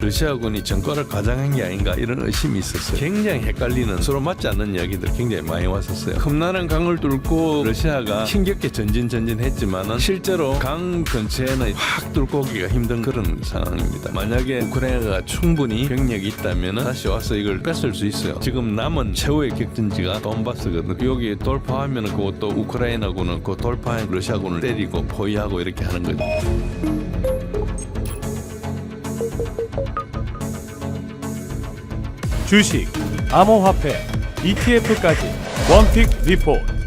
러시아군이 전과를 가장한 게 아닌가 이런 의심이 있었어요. 굉장히 헷갈리는 서로 맞지 않는 이야기들 굉장히 많이 왔었어요. 험난한 강을 뚫고 러시아가 힘겹게 전진했지만은 실제로 강 근처에는 확 뚫고 오기가 힘든 그런 상황입니다. 만약에 우크라이나가 충분히 병력이 있다면 다시 와서 이걸 뺏을 수 있어요. 지금 남은 최후의 격전지가 돈바스거든요. 여기 돌파하면 그것도 우크라이나군은 그 돌파한 러시아군을 때리고 포위하고 이렇게 하는 거죠. 주식, 암호화폐, ETF까지 원픽 리포트.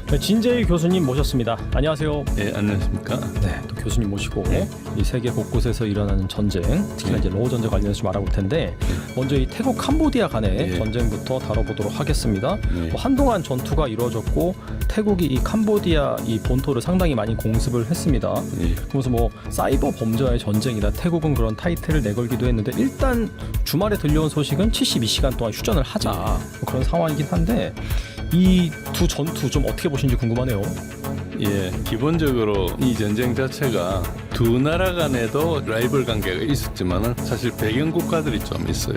네, 진재희 교수님 모셨습니다. 안녕하세요. 네, 안녕하십니까? 네, 또 교수님 모시고 이 세계 곳곳에서 일어나는 전쟁, 특히나 이제 러우 전쟁 관련해서 좀 알아볼 텐데 먼저 이 태국 캄보디아 간의 전쟁부터 다뤄보도록 하겠습니다. 한동안 전투가 이루어졌고 태국이 이 캄보디아 이 본토를 상당히 많이 공습을 했습니다. 그래서 뭐 사이버 범죄와의 전쟁이다. 태국은 그런 타이틀을 내걸기도 했는데 일단 주말에 들려온 소식은 72시간 동안 휴전을 하자 뭐 그런 상황이긴 한데 이 두 전투 좀 어떻게 보시는지 궁금하네요. 예, 기본적으로 이 전쟁 자체가 두 나라 간에도 라이벌 관계가 있었지만은 사실 배경 국가들이 좀 있어요.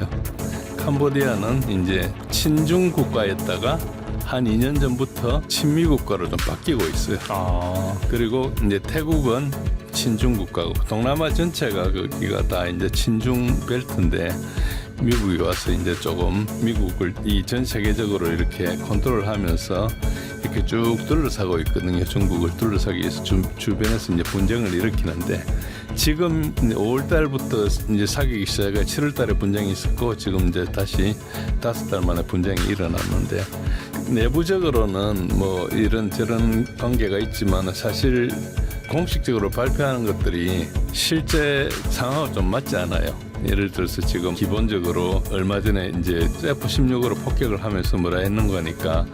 캄보디아는 이제 친중 국가였다가 한 2년 전부터 친미 국가로 좀 바뀌고 있어요. 그리고 이제 태국은 친중 국가고 동남아 전체가 거기가 다 이제 친중 벨트인데 미국이 와서 이제 조금 미국을 이 전 세계적으로 이렇게 컨트롤하면서 이렇게 쭉 둘러싸고 있거든요. 중국을 둘러싸기 위해서 주변에서 이제 분쟁을 일으키는데 지금 5월 달부터 이제 사귀기 시작해 7월 달에 분쟁이 있었고 지금 이제 다시 5달 만에 분쟁이 일어났는데 내부적으로는 뭐 이런 저런 관계가 있지만 사실 공식적으로 발표하는 것들이 실제 상황과 좀 맞지 않아요. 예를 들어서 지금 기본적으로 얼마 전에 이제 F-16으로 폭격을 하면서 뭐라 했는 거니까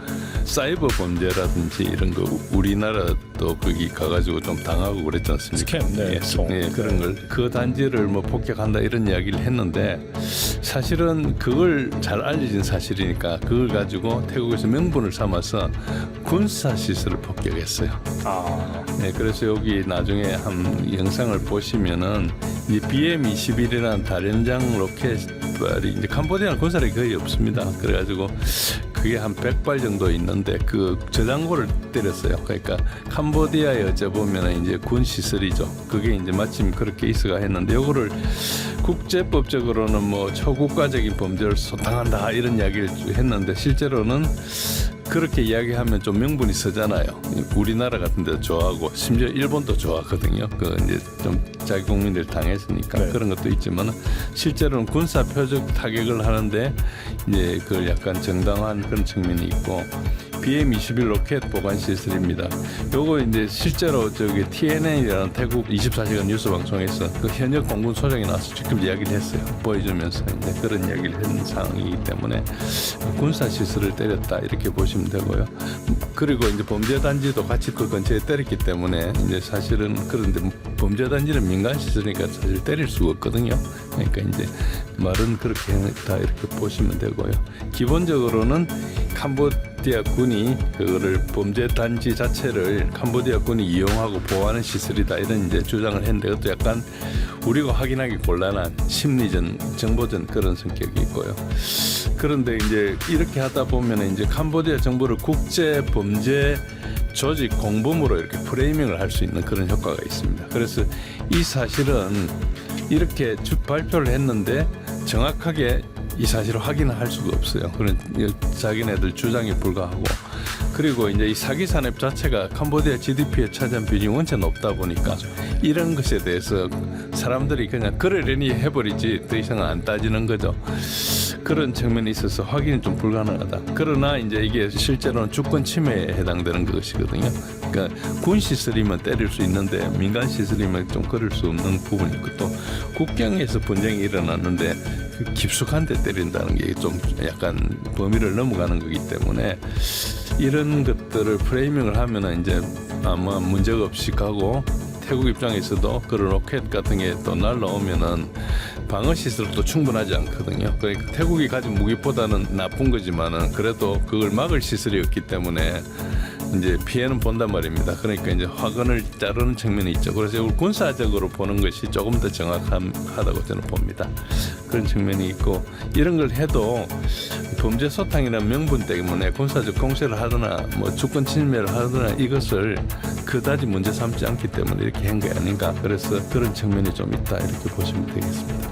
사이버 범죄라든지 이런 거 우리나라도 거기 가가지고 좀 당하고 그랬지 않습니까? 스캠, 예, 그런 걸 그 단지를 뭐 폭격한다 이런 이야기를 했는데 사실은 그걸 잘 알려진 사실이니까 그걸 가지고 태국에서 명분을 삼아서 군사 시설을 폭격했어요. 네, 그래서 여기 나중에 한 영상을 보시면은 이 BM-21이라는 다련장 로켓발이 이제 캄보디아는 군사력이 거의 없습니다. 그래가지고 그게 한 100발 정도 있는데 그 저장고를 때렸어요. 그러니까 캄보디아에 어째 보면은 이제 군 시설이죠. 그게 이제 마침 그렇게 있어가 했는데 요거를 국제법적으로는 뭐 초국가적인 범죄를 소탕한다 이런 이야기를 했는데 실제로는 그렇게 이야기하면 좀 명분이 서잖아요. 우리나라 같은 데도 좋아하고 심지어 일본도 좋아하거든요. 그 이제 좀 자기 국민들 당했으니까 그런 것도 있지만 실제로는 군사 표적 타격을 하는데 이제 그걸 약간 정당화한 그런 측면이 있고 BM-21 로켓 보관 시설입니다. 요거 이제 실제로 저기 TNN이라는 태국 24시간 뉴스 방송에서 그 현역 공군 소장이 나와서 직접 이야기를 했어요. 보여주면서 이제 그런 이야기를 한 상황이기 때문에 군사 시설을 때렸다 이렇게 보시면 되고요. 그리고 이제 범죄 단지도 같이 그 근처에 때렸기 때문에 이제 사실은 그런데 범죄 단지는 민간 시설이니까 사실 때릴 수가 없거든요. 그러니까 이제 말은 그렇게 했다 이렇게 보시면 되고요. 기본적으로는 캄보디아 군이 그거를 범죄 단지 자체를 캄보디아 군이 이용하고 보호하는 시설이다 이런 이제 주장을 했는데 그것도 약간 우리가 확인하기 곤란한 심리전, 정보전 그런 성격이 있고요. 그런데 이제 이렇게 하다 보면 이제 캄보디아 정부를 국제 범죄 조직 공범으로 이렇게 프레이밍을 할 수 있는 그런 효과가 있습니다. 그래서 이 사실은 이렇게 발표를 했는데 정확하게 이 사실을 확인할 수가 없어요. 그런 자기네들 주장에 불과하고 그리고 이제 이 사기 산업 자체가 캄보디아 GDP에 차지한 비중이 원체 높다 보니까 이런 것에 대해서 사람들이 그냥 그러려니 해버리지 더 이상은 안 따지는 거죠. 그런 측면이 있어서 확인이 좀 불가능하다. 그러나 이제 이게 실제로는 주권 침해에 해당되는 것이거든요. 그러니까 군 시설이면 때릴 수 있는데 민간 시설이면 좀 그럴 수 없는 부분이 있고 또 국경에서 분쟁이 일어났는데 그 깊숙한 데 때린다는 게 좀 약간 범위를 넘어가는 거기 때문에 이런 것들을 프레이밍을 하면은 이제 아마 문제가 없이 가고 태국 입장에서도 그런 로켓 같은 게 또 날라오면은 방어 시설도 충분하지 않거든요. 그러니까 태국이 가진 무기보다는 나쁜 거지만은 그래도 그걸 막을 시설이 없기 때문에 이제 피해는 본단 말입니다. 그러니까 이제 화근을 자르는 측면이 있죠. 그래서 이걸 군사적으로 보는 것이 조금 더 정확하다고 저는 봅니다. 그런 측면이 있고 이런 걸 해도 범죄 소탕이라는 명분 때문에 군사적 공세를 하거나 뭐 주권 침해를 하거나 이것을 그다지 문제 삼지 않기 때문에 이렇게 한 게 아닌가. 그래서 그런 측면이 좀 있다 이렇게 보시면 되겠습니다.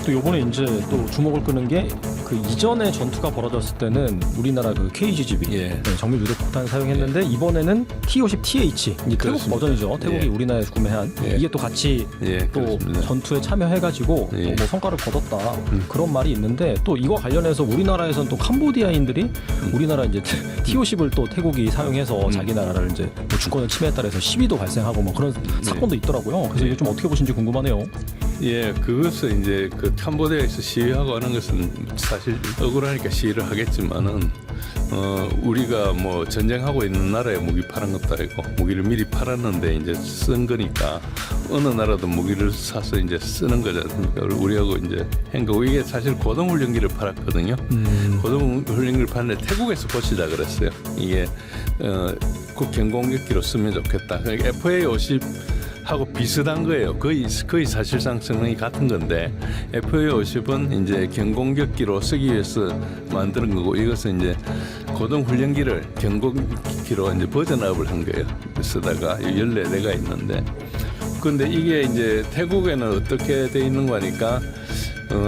또 요번에 이제 또 주목을 끄는 게 그 이전에 전투가 벌어졌을 때는 우리나라 그 KGGB 예. 정밀 유도 폭탄 사용했는데 이번에는 T-50TH 이제 태국 그렇습니다. 버전이죠. 태국이 예. 우리나라에서 구매한 예. 이게 또 같이 예, 또 그렇습니다. 전투에 참여해가지고 예. 뭐 성과를 거뒀다 그런 말이 있는데 또 이거 관련해서 우리나라에서는 또 캄보디아인들이 우리나라 이제 T-50을 또 태국이 사용해서 자기 나라를 이제 뭐 주권을 침해했다 해서 시위도 발생하고 뭐 그런 사건도 있더라고요. 그래서 이게 좀 어떻게 보신지 궁금하네요. 예, 그것은 이제 그 캄보디아에서 시위하고 하는 것은 사실 억울하니까 시위를 하겠지만은 우리가 뭐 전쟁하고 있는 나라에 무기 팔은 것도 아니고 무기를 미리 팔았는데 이제 쓴 거니까 어느 나라도 무기를 사서 이제 쓰는 거지 않습니까? 우리하고 이제 한 거고 이게 사실 고등훈련기를 팔았거든요. 고등훈련기를 팔았는데 태국에서 고치자 그랬어요. 이게 국경공격기로 쓰면 좋겠다. 그러니까 FA-50 하고 비슷한 거예요. 거의 사실상 성능이 같은 건데 FA-50은 이제 경공격기로 쓰기 위해서 만드는 거고 이것은 이제 고등훈련기를 경공기로 이제 버전업을 한 거예요. 쓰다가 14대가 있는데 근데 이게 이제 태국에는 어떻게 돼 있는 거니까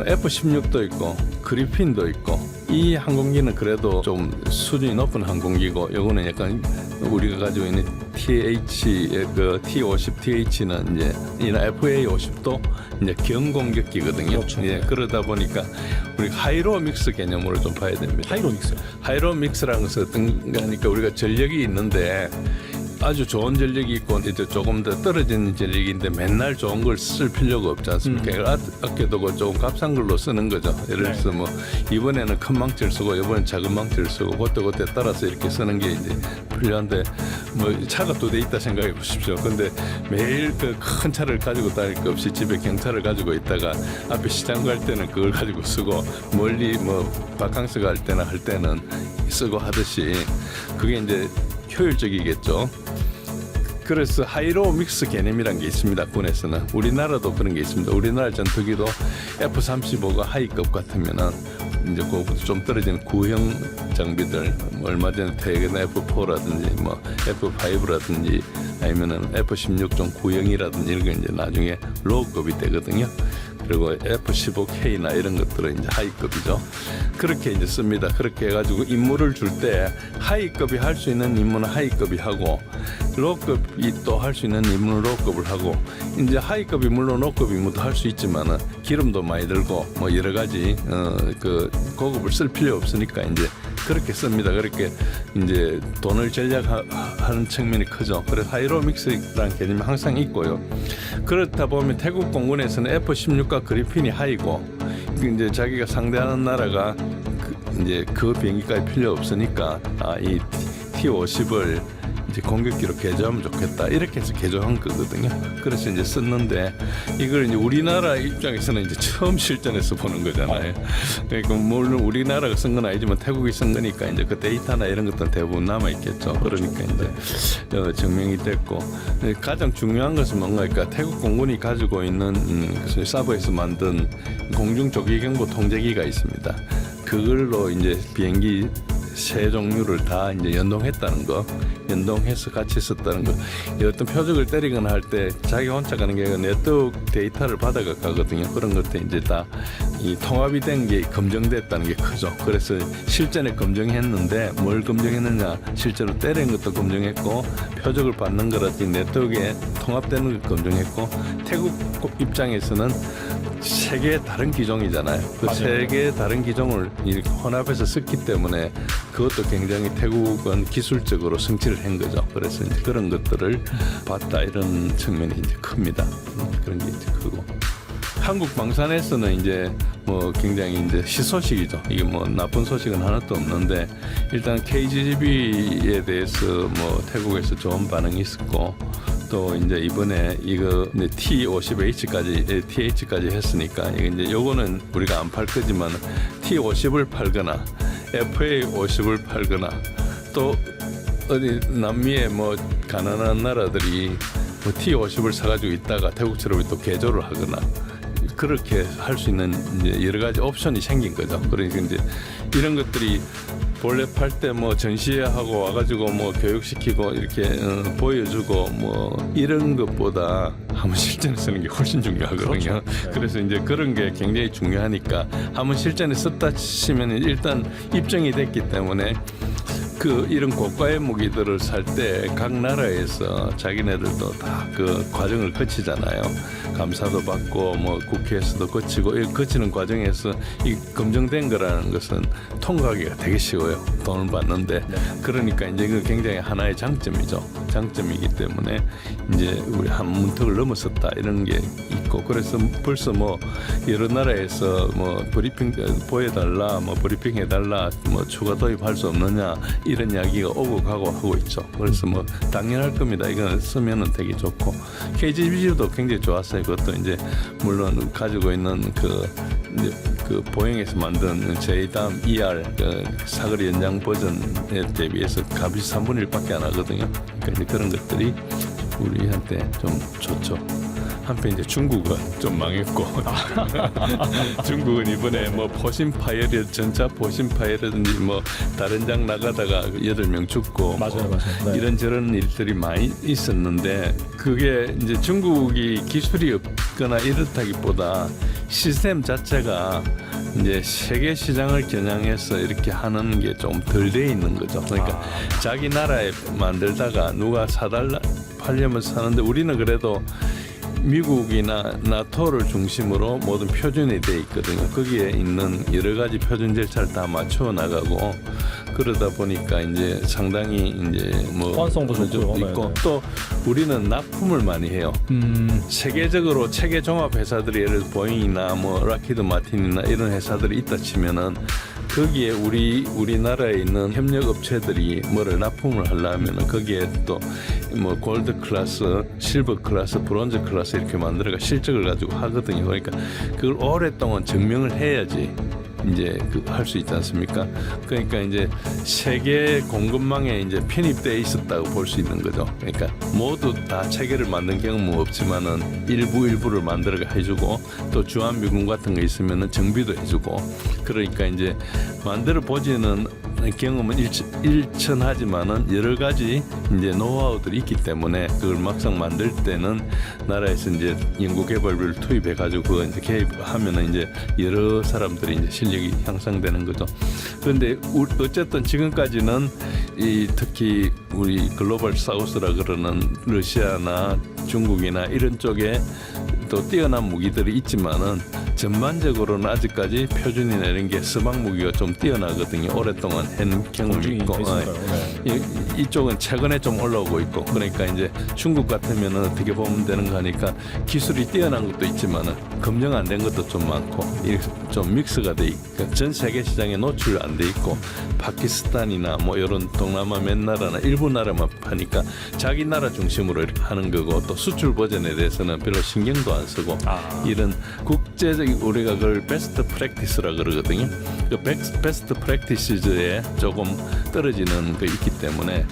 F-16도 있고 그리핀도 있고 이 항공기는 그래도 좀 수준이 높은 항공기고 요거는 약간 우리가 가지고 있는 T-50TH는 이제 이나 FA-50도 이제 경공격기거든요. 그렇죠. 예, 그러다 보니까 우리 하이로 믹스 개념으로 좀 봐야 됩니다. 하이로닉스요. 하이로 믹스라는 것은 어떤 거니까 우리가 전력이 있는데 아주 좋은 전력이 있고 이제 조금 더 떨어지는 전력인데 맨날 좋은 걸 쓸 필요가 없지 않습니까? 이걸 아껴두고 조금 값싼 걸로 쓰는 거죠. 예를 들어서 뭐 이번에는 큰 망치를 쓰고 이번엔 작은 망치를 쓰고 그때 따라서 이렇게 쓰는 게 이제 필요한데 뭐 차가 2대 있다 생각해 보십시오. 근데 매일 그 큰 차를 가지고 다닐 것 없이 집에 경차를 가지고 있다가 앞에 시장 갈 때는 그걸 가지고 쓰고 멀리 뭐 바캉스 갈 때나 할 때는 쓰고 하듯이 그게 이제 효율적이겠죠. 그래서 하이로 믹스 개념이란 게 있습니다. 군에서는 우리나라도 그런 게 있습니다. 우리나라 전투기도 F-35가 하이급 같으면은 이제 그거보다 좀 떨어지는 구형 장비들 뭐 얼마 전에 퇴역한 F4라든지 뭐 F5라든지 아니면은 F-16 좀 구형이라든지 이런 게 이제 나중에 로우급이 되거든요. 그리고 F-15K나 이런 것들은 이제 하이급이죠. 그렇게 이제 씁니다. 그렇게 해가지고 임무를 줄 때 하이급이 할 수 있는 임무는 하이급이 하고 로우급이 또 할 수 있는 임무는 로우급을 하고 이제 하이급이 물론 로우급 임무도 할 수 있지만은 기름도 많이 들고 뭐 여러 가지 그 고급을 쓸 필요 없으니까 이제 그렇게 씁니다. 그렇게 이제 돈을 절약하는 측면이 크죠. 그래서 하이로 믹스라는 개념이 항상 있고요. 그렇다 보면 태국 공군에서는 F-16과 그리핀이 하이고 이제 자기가 상대하는 나라가 이제 그 비행기까지 필요 없으니까 이 T-50을 이제 공격기로 개조하면 좋겠다 이렇게 해서 개조한 거거든요. 그래서 이제 썼는데 이걸 이제 우리나라 입장에서는 이제 처음 실전에서 보는 거잖아요. 그러니까 물론 우리나라가 쓴 건 아니지만 태국이 쓴 거니까 이제 그 데이터나 이런 것들은 대부분 남아 있겠죠. 그러니까 이제 증명이 됐고 가장 중요한 것은 뭔가니까 태국 공군이 가지고 있는 사버에서 만든 공중 조기경보 통제기가 있습니다. 그걸로 이제 비행기 세 종류를 다 이제 연동했다는 거, 연동해서 같이 썼다는 거. 어떤 표적을 때리거나 할 때 자기 혼자 가는 게 아니라 네트워크 데이터를 받아가 가거든요. 그런 것들 이제 다 이 통합이 된 게 검증됐다는 게 크죠. 그래서 실전에 검증했는데 뭘 검증했느냐? 실제로 때리는 것도 검증했고 표적을 받는 거라든지 네트워크에 통합되는 걸 검증했고 태국 입장에서는 세 개의 다른 기종이잖아요. 그 세 개의 다른 기종을 이렇게 혼합해서 썼기 때문에 그것도 굉장히 태국은 기술적으로 성취를 한 거죠. 그래서 이제 그런 것들을 봤다 이런 측면이 이제 큽니다. 그런 게 이제 크고. 한국 방산에서는 이제 뭐 굉장히 이제 희소식이죠. 이게 뭐 나쁜 소식은 하나도 없는데 일단 KGB에 대해서 뭐 태국에서 좋은 반응이 있었고 또 이제 이번에 이거 이제 TH까지 했으니까 이제 요거는 우리가 안 팔 거지만 T50을 팔거나 FA50을 팔거나 또 어디 남미의 뭐 가난한 나라들이 뭐 T-50을 사가지고 있다가 태국처럼 또 개조를 하거나 그렇게 할 수 있는 이제 여러 가지 옵션이 생긴 거죠. 그러니까 이제 이런 것들이 본래 팔 때 뭐 전시회하고 와가지고 뭐 교육시키고 이렇게 보여주고 뭐 이런 것보다 한번 실전에 쓰는 게 훨씬 중요하거든요. 그렇죠. 그래서 이제 그런 게 굉장히 중요하니까 한번 실전에 썼다 치면 일단 입증이 됐기 때문에 그 이런 고가의 무기들을 살 때 각 나라에서 자기네들도 다 그 과정을 거치잖아요. 감사도 받고 뭐 국회에서도 거치고 이 거치는 과정에서 이 검증된 거라는 것은 통과하기가 되게 쉬워요. 돈을 받는데 그러니까 이제 그 굉장히 하나의 장점이죠. 장점이기 때문에 이제 우리 한 문턱을 넘었었다 이런 게 있고 그래서 벌써 뭐 여러 나라에서 뭐 브리핑 보여달라 뭐 브리핑 해달라 뭐 추가 도입할 수 없느냐 이런 이야기가 오고 가고 하고 있죠. 그래서 뭐 당연할 겁니다. 이거는 쓰면은 되게 좋고 KGB도 굉장히 좋았어요. 그것도 이제 물론 가지고 있는 그 보행에서 만든 제2담 ER 그 사거리 연장 버전에 대비해서 값이 3분의 1밖에 안 하거든요. 그러니까 이제 그런 것들이 우리한테 좀 좋죠. 한편 이제 중국은 좀 망했고 중국은 이번에 뭐 포신 파이럿 전차 포신 파이럿인지 뭐 다른 장 나가다가 8명 죽고 맞아요. 네. 이런저런 일들이 많이 있었는데 그게 이제 중국이 기술이 없거나 이렇다기보다 시스템 자체가 이제 세계 시장을 겨냥해서 이렇게 하는 게 좀 덜 돼 있는 거죠. 그러니까 자기 나라에 만들다가 누가 팔려면 사는데 우리는 그래도 미국이나 나토를 중심으로 모든 표준이 돼 있거든요. 거기에 있는 여러 가지 표준 절차를 다 맞춰 나가고 그러다 보니까 이제 상당히 이제 뭐 호환성도 좋고요. 있고 네. 또 우리는 납품을 많이 해요. 세계적으로 체계 종합 회사들이 예를 들어 보잉이나 뭐 락히드 마틴이나 이런 회사들이 있다 치면은 거기에 우리나라에 있는 협력 업체들이 뭐를 납품을 하려면은 거기에 또 뭐 골드 클래스, 실버 클래스, 브론즈 클래스 이렇게 만들어가 실적을 가지고 하거든요. 그러니까 그걸 오랫동안 증명을 해야지 이제 할 수 있지 않습니까? 그러니까 이제 세계 공급망에 이제 편입돼 있었다고 볼 수 있는 거죠. 그러니까 모두 다 체계를 만든 경험은 없지만은 일부를 만들어가 해주고 또 주한미군 같은 거 있으면은 정비도 해주고 그러니까 이제 만들어 보지는 경험은 일천하지만은 여러 가지 이제 노하우들이 있기 때문에 그걸 막상 만들 때는 나라에서 이제 연구개발비를 투입해 가지고 그거 이제 개입하면은 이제 여러 사람들이 이제 실력이 향상되는 거죠. 그런데 어쨌든 지금까지는 이 특히 우리 글로벌 사우스라 그러는 러시아나 중국이나 이런 쪽에 또 뛰어난 무기들이 있지만은 전반적으로는 아직까지 표준이나 이런 게 서방 무기가 좀 뛰어나거든요. 오랫동안 한 경험이 있고 이쪽은 최근에 좀 올라오고 있고 그러니까 이제 중국 같으면은 어떻게 보면 되는 거 하니까 기술이 뛰어난 것도 있지만은 검증 안 된 것도 좀 많고 이렇게 좀 믹스가 돼 있고 전 세계 시장에 노출 안 돼 있고 파키스탄이나 뭐 이런 동남아 몇 나라나 일부 나라만 파니까 자기 나라 중심으로 이렇게 하는 거고 또 수출 버전에 대해서는 별로 신경도 안 쓰고 이런 국제적인 우리가 그걸 베스트 프랙티스라 그러거든요. 그 베스트 프랙티스에 조금 떨어지는 게 있기 때문에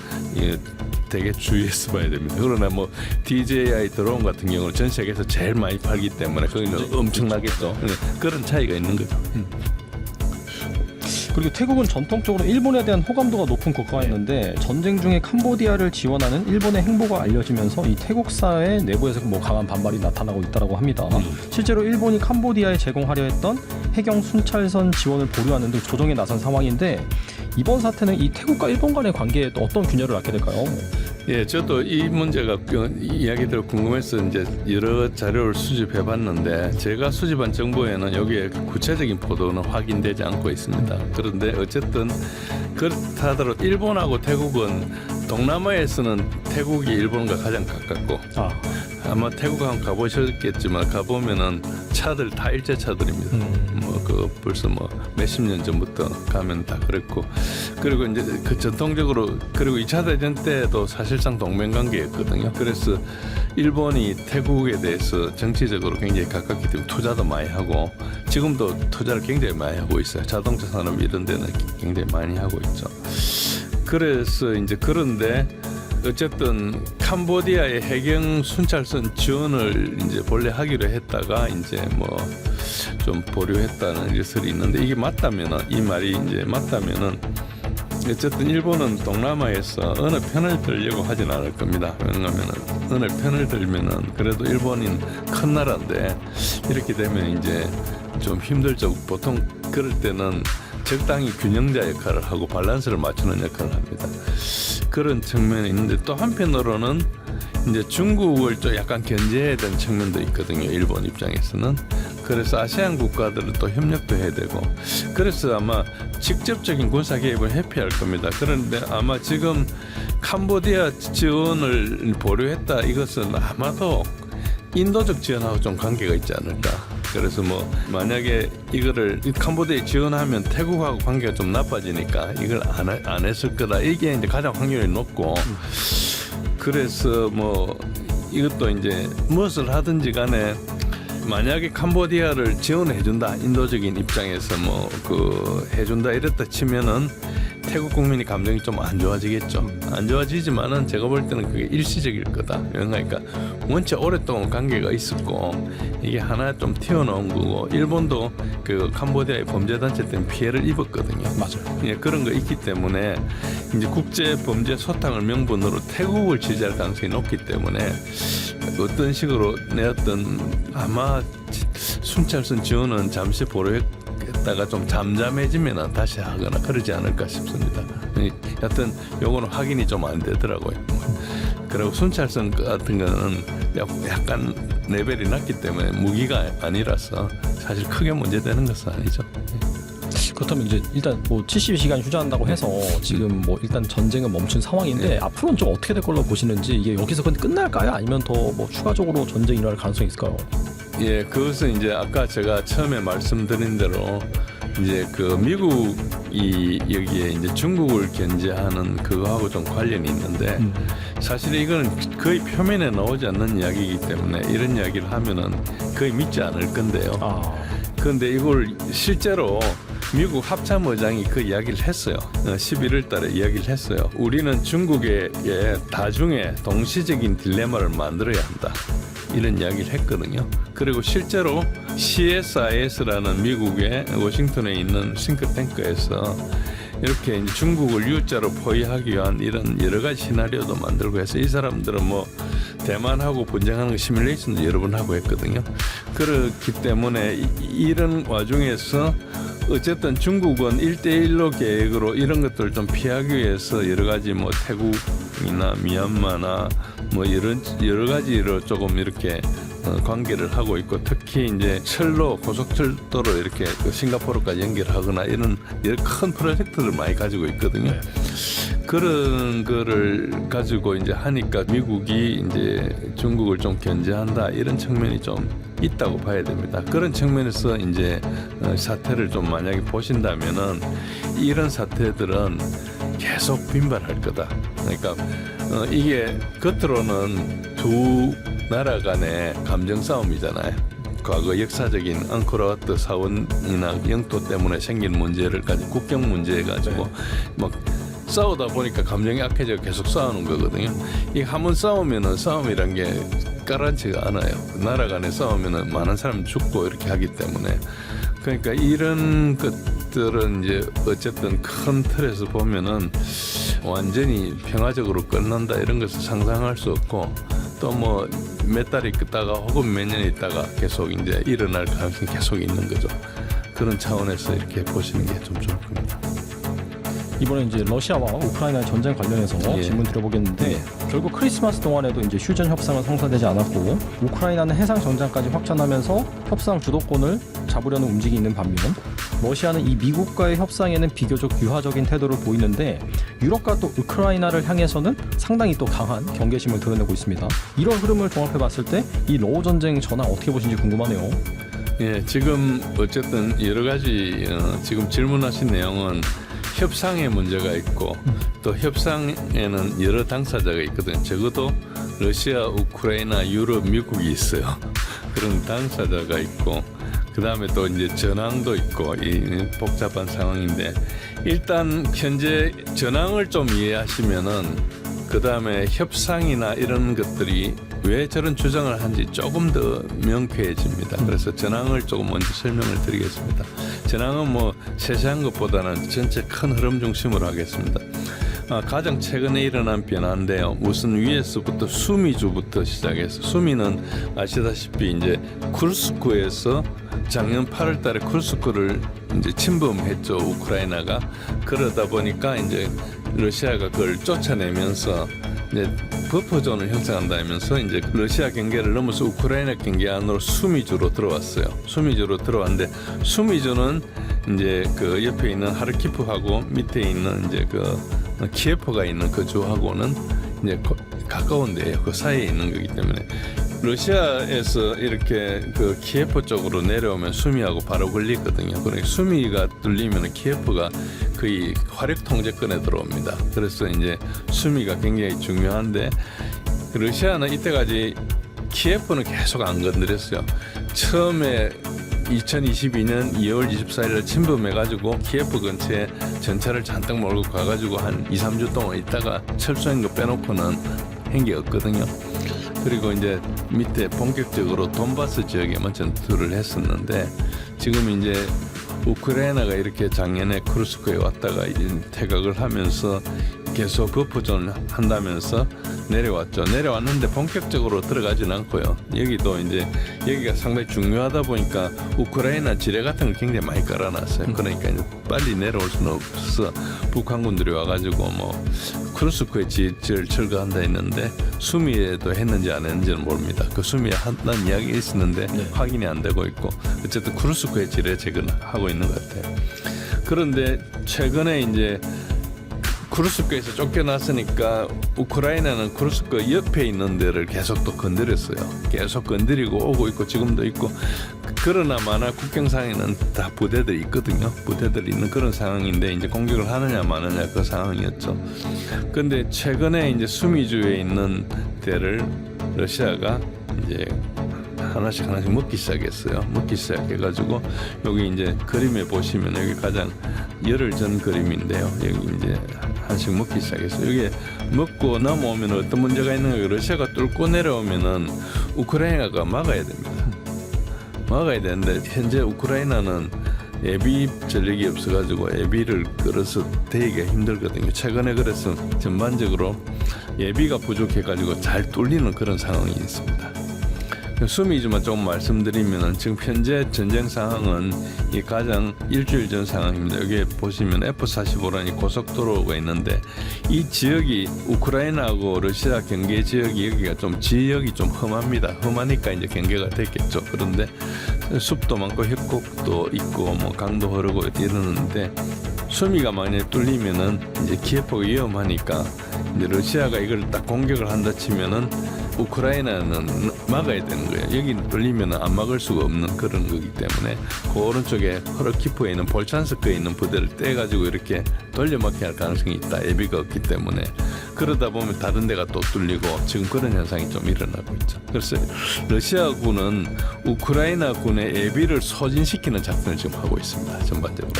되게 주의해서 봐야 됩니다. 그러나 뭐 DJI 드론 같은 경우는 전 세계에서 제일 많이 팔기 때문에 거기는 엄청나겠죠. 그런 차이가 있는 거죠. 그리고 태국은 전통적으로 일본에 대한 호감도가 높은 국가였는데 전쟁 중에 캄보디아를 지원하는 일본의 행보가 알려지면서 이 태국사의 내부에서 뭐 강한 반발이 나타나고 있다고 합니다. 실제로 일본이 캄보디아에 제공하려 했던 해경 순찰선 지원을 보류하는 등 조정에 나선 상황인데 이번 사태는 이 태국과 일본 간의 관계에 또 어떤 균열을 낳게 될까요? 예, 저도 이 문제가 이야기들 궁금해서 이제 여러 자료를 수집해봤는데 제가 수집한 정보에는 여기에 구체적인 보도는 확인되지 않고 있습니다. 그런데 어쨌든 그렇다 하더라도 일본하고 태국은 동남아에서는 태국이 일본과 가장 가깝고 아마 태국 한번 가보셨겠지만 가보면은 차들 다 일제 차들입니다. 뭐 그 벌써 뭐 몇십 년 전부터 가면 다 그랬고 그리고 이제 그 전통적으로 그리고 2차 대전 때도 사실상 동맹관계였거든요. 그래서 일본이 태국에 대해서 정치적으로 굉장히 가깝기 때문에 투자도 많이 하고 지금도 투자를 굉장히 많이 하고 있어요. 자동차 산업 이런 데는 굉장히 많이 하고 있죠. 그래서 이제 그런데 어쨌든 캄보디아의 해경 순찰선 지원을 이제 본래 하기로 했다가 이제 뭐 좀 보류했다는 일설이 있는데 이게 맞다면은 이 말이 이제 맞다면은 어쨌든 일본은 동남아에서 어느 편을 들려고 하진 않을 겁니다. 왜냐하면은 어느 편을 들면은 그래도 일본인 큰 나라인데 이렇게 되면 이제 좀 힘들죠. 보통 그럴 때는 적당히 균형자 역할을 하고 밸런스를 맞추는 역할을 합니다. 그런 측면이 있는데 또 한편으로는 이제 중국을 좀 약간 견제해야 되는 측면도 있거든요. 일본 입장에서는. 그래서 아세안 국가들은 또 협력도 해야 되고 그래서 아마 직접적인 군사 개입을 회피할 겁니다. 그런데 아마 지금 캄보디아 지원을 보류했다 이것은 아마도 인도적 지원하고 좀 관계가 있지 않을까. 그래서 뭐 만약에 이거를 캄보디아에 지원하면 태국하고 관계가 좀 나빠지니까 이걸 안 했을 거다. 이게 이제 가장 확률이 높고 그래서 뭐 이것도 이제 무엇을 하든지 간에 만약에 캄보디아를 지원해준다 인도적인 입장에서 뭐 그 해준다 이랬다 치면은 태국 국민이 감정이 좀 안 좋아지겠죠. 안 좋아지지만은 제가 볼 때는 그게 일시적일 거다. 그러니까 원체 오랫동안 관계가 있었고 이게 하나 좀 튀어나온 거고 일본도 그 캄보디아의 범죄 단체 때문에 피해를 입었거든요. 맞아요. 예, 그런 거 있기 때문에 이제 국제 범죄 소탕을 명분으로 태국을 지지할 가능성이 높기 때문에 어떤 식으로 내 어떤 아마 순찰선 지원은 잠시 보류했다가 좀 잠잠해지면 다시 하거나 그러지 않을까 싶습니다. 여하튼 요거는 확인이 좀 안 되더라고요. 그리고 순찰선 같은 거는 약간 레벨이 낮기 때문에 무기가 아니라서 사실 크게 문제되는 것은 아니죠. 그렇다면 이제 일단 뭐 72시간 휴전한다고 해서 지금 뭐 일단 전쟁은 멈춘 상황인데 앞으로는 좀 어떻게 될 걸로 보시는지 이게 여기서 끝날까요? 아니면 더 뭐 추가적으로 전쟁이 일어날 가능성이 있을까요? 예, 그것은 이제 아까 제가 처음에 말씀드린 대로 이제 그 미국이 여기에 이제 중국을 견제하는 그거하고 좀 관련이 있는데 사실 이거는 거의 표면에 나오지 않는 이야기이기 때문에 이런 이야기를 하면은 거의 믿지 않을 건데요. 그런데 이걸 실제로 미국 합참의장이 그 이야기를 했어요. 11월 달에 이야기를 했어요. 우리는 중국의 다중의 동시적인 딜레마를 만들어야 한다. 이런 이야기를 했거든요. 그리고 실제로 CSIS라는 미국의 워싱턴에 있는 싱크탱크에서 이렇게 이제 중국을 U자로 포위하기 위한 이런 여러 가지 시나리오도 만들고 해서 이 사람들은 뭐 대만하고 분쟁하는 거 시뮬레이션도 여러 번 하고 했거든요. 그렇기 때문에 이런 와중에서 어쨌든 중국은 1대1로 계획으로 이런 것들을 좀 피하기 위해서 여러 가지 뭐 태국이나 미얀마나 뭐 여러 가지로 조금 이렇게 관계를 하고 있고 특히 이제 철로 고속철도로 이렇게 싱가포르까지 연결하거나 이런 큰 프로젝트를 많이 가지고 있거든요. 그런 거를 가지고 이제 하니까 미국이 이제 중국을 좀 견제한다 이런 측면이 좀 있다고 봐야 됩니다. 그런 측면에서 이제 사태를 좀 만약에 보신다면은 이런 사태들은 계속 빈발할 거다. 그러니까 이게 겉으로는 두 나라 간의 감정 싸움이잖아요. 과거 역사적인 앙코르와트 사원이나 영토 때문에 생긴 문제를 가지고 국경 문제 가지고 막 싸우다 보니까 감정이 악해져 계속 싸우는 거거든요. 이 한번 싸우면은 싸움이란 게 까란치가 않아요. 나라 간에 싸우면은 많은 사람 죽고 이렇게 하기 때문에 그러니까 이런 것들은 이제 어쨌든 큰 틀에서 보면은 완전히 평화적으로 끝난다 이런 것을 상상할 수 없고 또 뭐 몇 달 있다가 혹은 몇 년 있다가 계속 이제 일어날 가능성이 계속 있는 거죠. 그런 차원에서 이렇게 보시는 게 좀 좋을 겁니다. 이번에 이제 러시아와 우크라이나의 전쟁 관련해서 질문 드려보겠는데 결국 크리스마스 동안에도 이제 휴전 협상은 성사되지 않았고 우크라이나는 해상 전장까지 확전하면서 협상 주도권을 잡으려는 움직임이 있는 반면 러시아는 이 미국과의 협상에는 비교적 유화적인 태도를 보이는데 유럽과 또 우크라이나를 향해서는 상당히 또 강한 경계심을 드러내고 있습니다. 이런 흐름을 종합해 봤을 때 이 러우 전쟁 전황 어떻게 보시는지 궁금하네요. 예, 지금 어쨌든 여러 가지 지금 질문하신 내용은 협상의 문제가 있고 또 협상에는 여러 당사자가 있거든요. 적어도 러시아, 우크라이나, 유럽, 미국이 있어요. 그런 당사자가 있고 그다음에 또 이제 전황도 있고 이 복잡한 상황인데 일단 현재 전황을 좀 이해하시면은 그다음에 협상이나 이런 것들이 왜 저런 주장을 하는지 조금 더 명쾌해집니다. 그래서 전황을 조금 먼저 설명을 드리겠습니다. 전황은 뭐 세세한 것보다는 전체 큰 흐름 중심으로 하겠습니다. 가장 최근에 일어난 변화인데요. 우선 위에서부터 수미주부터 시작해서 수미는 아시다시피 이제 쿠르스크에서 작년 8월달에 쿠르스크를 이제 침범했죠. 우크라이나가. 그러다 보니까 이제 러시아가 그걸 쫓아내면서 이제 버퍼존을 형성한다면서 이제 러시아 경계를 넘어서 우크라이나 경계 안으로 수미주로 들어왔어요. 수미주로 들어왔는데 수미주는 이제 그 옆에 있는 하르키프하고 밑에 있는 이제 그 키예프가 있는 그 주하고는 이제 가까운데요. 그 사이에 있는 거기 때문에 러시아에서 이렇게 그 키예프 쪽으로 내려오면 수미하고 바로 걸리거든요. 그러니까 수미가 뚫리면 키예프가 거의 화력 통제권에 들어옵니다. 그래서 이제 수미가 굉장히 중요한데 러시아는 이때까지 키예프는 계속 안 건드렸어요. 처음에 2022년 2월 24일에 침범해가지고 키예프 근처에 전차를 잔뜩 몰고 가가지고 한 2, 3주 동안 있다가 철수한 거 빼놓고는 한 게 없거든요. 그리고 이제 밑에 본격적으로 돈바스 지역에만 전투를 했었는데 지금 이제 우크라이나가 이렇게 작년에 쿠르스크에 왔다가 이제 퇴각을 하면서 계속 버프존을 한다면서 내려왔죠. 내려왔는데 본격적으로 들어가진 않고요. 여기도 이제 여기가 상당히 중요하다 보니까 우크라이나 지뢰 같은 걸 굉장히 많이 깔아놨어요. 그러니까 이제 빨리 내려올 수는 없어 북한군들이 와가지고 뭐 쿠르스크에 지를 철거한다 했는데 수미에도 했는지 안 했는지는 모릅니다. 그 수미에 한다는 이야기 있었는데 확인이 안 되고 있고 어쨌든 쿠르스크에 지뢰 재건하고 있는 것 같아요. 그런데 최근에 이제 쿠르스크에서 쫓겨났으니까 우크라이나는 쿠르스크 옆에 있는 데를 계속 또 건드렸어요. 계속 건드리고 오고 있고 지금도 있고 그러나 마나 국경상에는 다 부대들이 있거든요. 부대들이 있는 그런 상황인데 이제 공격을 하느냐 마느냐 그 상황이었죠. 그런데 최근에 이제 수미주에 있는 데를 러시아가 이제 하나씩 먹기 시작했어요. 먹기 시작해가지고 여기 이제 그림에 보시면 여기 가장 열흘 전 그림인데요. 여기 이제 하나씩 먹기 시작했어요. 여기 먹고 넘어오면 어떤 문제가 있는 거예요. 러시아가 뚫고 내려오면은 우크라이나가 막아야 됩니다. 막아야 되는데 현재 우크라이나는 예비 전력이 없어가지고 예비를 끌어서 대기가 힘들거든요. 최근에 그래서 전반적으로 예비가 부족해가지고 잘 뚫리는 그런 상황이 있습니다. 수미주만 조금 말씀드리면 지금 현재 전쟁 상황은 이 가장 일주일 전 상황입니다. 여기 보시면 F-45라는 고속도로가 있는데 이 지역이 우크라이나하고 러시아 경계 지역이 여기가 좀 지역이 좀 험합니다. 험하니까 이제 경계가 됐겠죠. 그런데 숲도 많고 협곡도 있고 뭐 강도 흐르고 이러는데 수미가 만약에 뚫리면은 이제 키예프가 위험하니까 이제 러시아가 이걸 딱 공격을 한다 치면은 우크라이나는 막아야 되는 거예요. 여기는 뚫리면 안 막을 수가 없는 그런 거기 때문에 그 오른쪽에 허르키프에 있는 볼찬스크에 있는 부대를 떼가지고 이렇게 돌려막기 할 가능성이 있다. 예비가 없기 때문에 그러다 보면 다른 데가 또 뚫리고 지금 그런 현상이 좀 일어나고 있죠. 그래서 러시아군은 우크라이나 군의 예비를 소진시키는 작전을 지금 하고 있습니다. 전반적으로.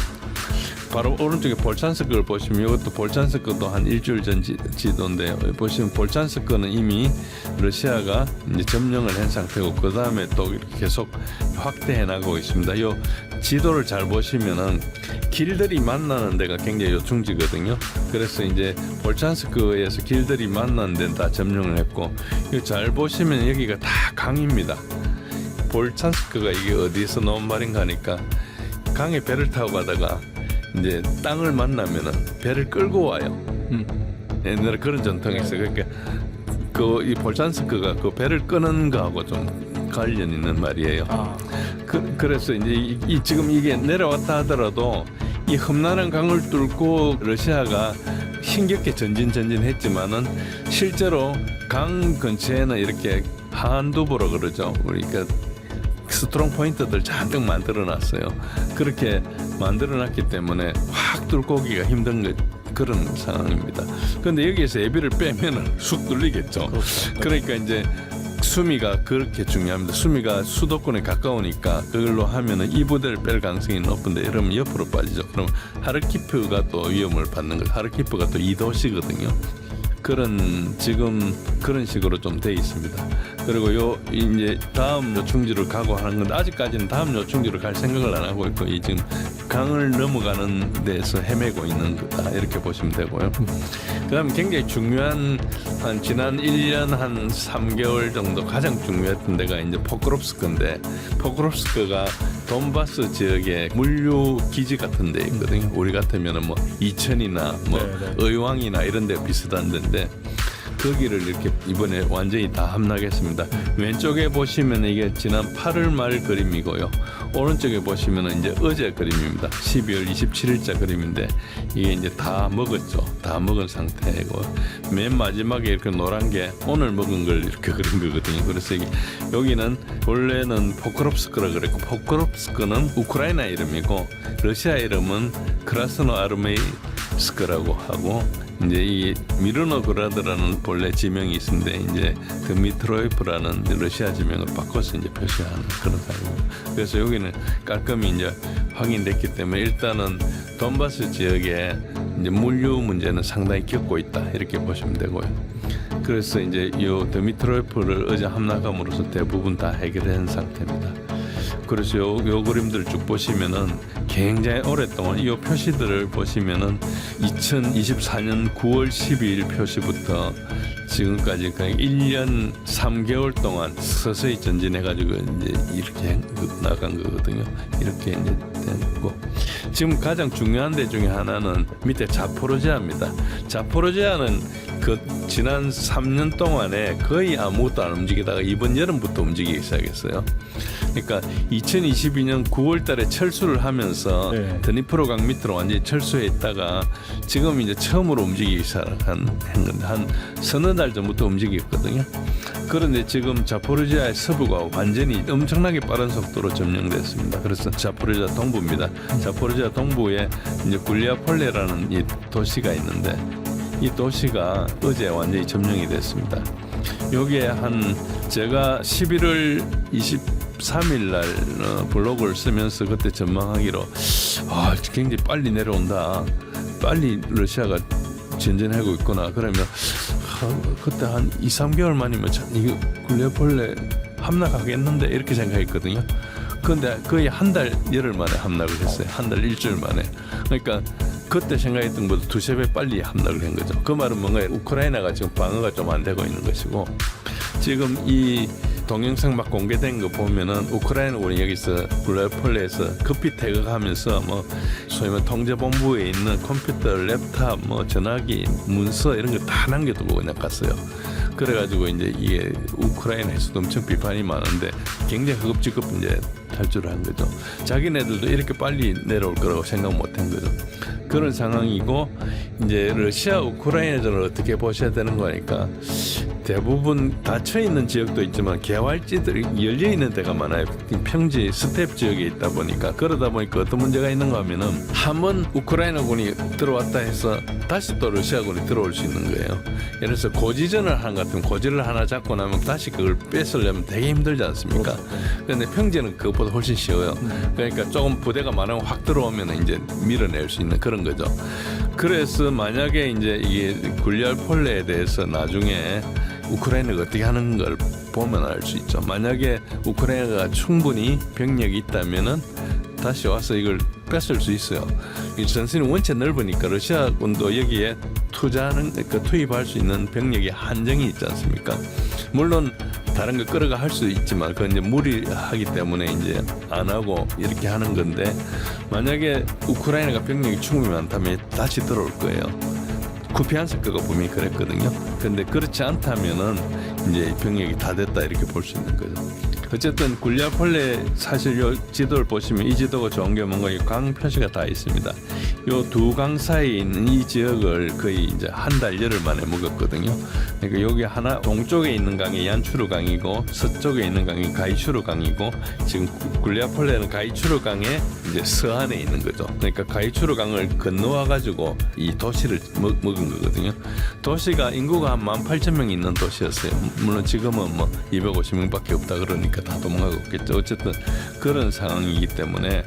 바로 오른쪽에 볼찬스크를 보시면 이것도 볼찬스크도 한 일주일 전 지도인데요. 보시면 볼찬스크는 이미 러시아가 이제 점령을 한 상태고 그 다음에 또 이렇게 계속 확대해 나가고 있습니다. 이 지도를 잘 보시면은 길들이 만나는 데가 굉장히 요충지거든요. 그래서 이제 볼찬스크에서 길들이 만나는 데는 다 점령을 했고 이거 잘 보시면 여기가 다 강입니다. 볼찬스크가 이게 어디에서 나온 말인가 하니까 강에 배를 타고 가다가 이제 땅을 만나면은 배를 끌고 와요. 옛날에 그런 전통이 있어요. 그러니까 그 이 볼찬스크가 그 배를 끄는 거하고 좀 관련 있는 말이에요. 그래서 이제 지금 이게 내려왔다 하더라도 이 험난한 강을 뚫고 러시아가 힘겹게 전진했지만은 실제로 강 근처에는 이렇게 한두보라 그러죠. 우리가 스트롱 포인트들 잔뜩 만들어놨어요. 그렇게 만들어놨기 때문에 확 뚫고 오기가 힘든 그런 상황입니다. 그런데 여기에서 예비를 빼면 쑥 뚫리겠죠. 그러니까 이제 수미가 그렇게 중요합니다. 수미가 수도권에 가까우니까 그걸로 하면은 이 부대를 뺄 가능성이 높은데 이러면 옆으로 빠지죠. 그럼 하르키프가 또 위험을 받는 거죠. 하르키프가 또 2도시거든요. 지금 그런 식으로 좀 돼 있습니다. 그리고 이제 다음 요충지를 가고 하는 건데 아직까지는 다음 요충지를 갈 생각을 안 하고 있고 지금 강을 넘어가는 데서 헤매고 있는 거다 이렇게 보시면 되고요. 그다음 굉장히 중요한 한 지난 1년 한 3개월 정도 가장 중요했던 데가 이제 포크롭스크인데 포크롭스크가 돈바스 지역의 물류 기지 같은 데 있거든요. 우리 같으면은 뭐 이천이나 뭐 의왕이나 이런 데 비슷한 데인데 거기를 이렇게 이번에 완전히 다 함락했습니다. 왼쪽에 보시면 이게 지난 8월 말 그림이고요. 오른쪽에 보시면 이제 어제 그림입니다. 12월 27일자 그림인데 이게 이제 다 먹었죠. 다 먹은 상태고 맨 마지막에 이렇게 노란 게 오늘 먹은 걸 이렇게 그린 거거든요. 그래서 여기는 원래는 포크롭스크라 그랬고 포크롭스크는 우크라이나 이름이고 러시아 이름은 크라스노 아르메이스크라고 하고 이제 이 미르노그라드라는 본래 지명이 있는데 이제 드미트로이프라는 러시아 지명을 바꿔서 이제 표시하는 그런 상황입니다. 그래서 여기는 깔끔히 이제 확인됐기 때문에 일단은 돈바스 지역에 이제 물류 문제는 상당히 겪고 있다 이렇게 보시면 되고요. 그래서 이제 이 드미트로이프를 어제 함락함으로써 대부분 다 해결된 상태입니다. 그래서 요 그림들을 쭉 보시면은 굉장히 오랫동안 이 표시들을 보시면은 2024년 9월 12일 표시부터 지금까지 그냥 1년 3개월 동안 서서히 전진해가지고 이제 이렇게 나간 거거든요. 이렇게 이제 됐고 지금 가장 중요한 데 중에 하나는 밑에 자포로지아입니다. 자포로지아는 그 지난 3년 동안에 거의 아무것도 안 움직이다가 이번 여름부터 움직이기 시작했어요. 그러니까 2022년 9월 달에 철수를 하면서 드니프로강 밑으로 완전히 철수해 있다가 지금 이제 처음으로 움직이기 시작한 건데 한 서너 달 전부터 움직였거든요. 그런데 지금 자포리지아의 서부가 완전히 엄청나게 빠른 속도로 점령됐습니다. 그래서 자포리지아 동부입니다. 자포리지아 동부에 이제 굴리아폴레라는 이 도시가 있는데 이 도시가 어제 완전히 점령이 됐습니다. 여기에 제가 11월 23일 날 블로그를 쓰면서 그때 전망하기로 굉장히 빨리 내려온다. 빨리 러시아가 전진하고 있구나. 그러면 그때 한 2, 3개월 만이면 이거 굴리아폴레 함락하겠는데 이렇게 생각했거든요. 그런데 거의 한 달 열흘 만에 함락을 했어요. 한 달 일주일 만에. 그러니까 그때 생각했던 것보다 두세 배 빨리 함락을 한 거죠. 그 말은 뭔가 우크라이나가 지금 방어가 좀 안 되고 있는 것이고 지금 이 동영상 막 공개된 거 보면은 우크라이나군이 여기서 굴리아폴레에서 급히 퇴각하면서 뭐 소위 말 통제본부에 있는 컴퓨터, 랩탑, 뭐 전화기, 문서 이런 거 다 남겨두고 그냥 갔어요. 그래가지고 이제 이게 우크라이나에서도 엄청 비판이 많은데 굉장히 허겁지겁 이제 탈주를 한 거죠. 자기네들도 이렇게 빨리 내려올 거라고 생각 못 한 거죠. 그런 상황이고 이제 러시아 우크라이나전을 어떻게 보셔야 되는 거니까 대부분 닫혀 있는 지역도 있지만 개활지들이 열려 있는 데가 많아요. 평지 스텝 지역에 있다 보니까 그러다 보니까 어떤 문제가 있는가 하면은 한번 우크라이나군이 들어왔다 해서 다시 또 러시아군이 들어올 수 있는 거예요. 예를 들어서 고지전을 하는 것 같으면 고지를 하나 잡고 나면 다시 그걸 뺏으려면 되게 힘들지 않습니까? 그런데 평지는 그것보다 훨씬 쉬워요. 그러니까 조금 부대가 많으면 확 들어오면 이제 밀어낼 수 있는 그런 거죠. 그래서 만약에 이제 이게 굴리아폴레에 대해서 나중에 우크라이나가 어떻게 하는 걸 보면 알 수 있죠. 만약에 우크라이나가 충분히 병력이 있다면은 다시 와서 이걸 뺏을 수 있어요. 이 전선이 원체 넓으니까 러시아군도 여기에 투입할 수 있는 병력의 한정이 있지 않습니까? 물론 다른 거 끌어가 할 수 있지만 그건 이제 무리하기 때문에 이제 안 하고 이렇게 하는 건데 만약에 우크라이나가 병력이 충분히 많다면 다시 들어올 거예요. 쿠피안스크가 분명히 그랬거든요. 근데 그렇지 않다면은 이제 병력이 다 됐다 이렇게 볼 수 있는 거죠. 어쨌든 굴리아폴레 사실 요 지도를 보시면 이 지도가 좋은 게 뭔가 이 강 표시가 다 있습니다. 요 두 강 사이에 있는 이 지역을 거의 이제 한 달 열흘 만에 먹었거든요. 그러니까 여기 하나 동쪽에 있는 강이 얀추르 강이고 서쪽에 있는 강이 가이추르 강이고 지금 굴리아폴레는 가이추르 강의 이제 서안에 있는 거죠. 그러니까 가이추르 강을 건너와 가지고 이 도시를 먹은 거거든요. 도시가 인구가 한 18,000명 있는 도시였어요. 물론 지금은 뭐 250명밖에 없다 그러니까 다 도망가고 있겠죠. 어쨌든 그런 상황이기 때문에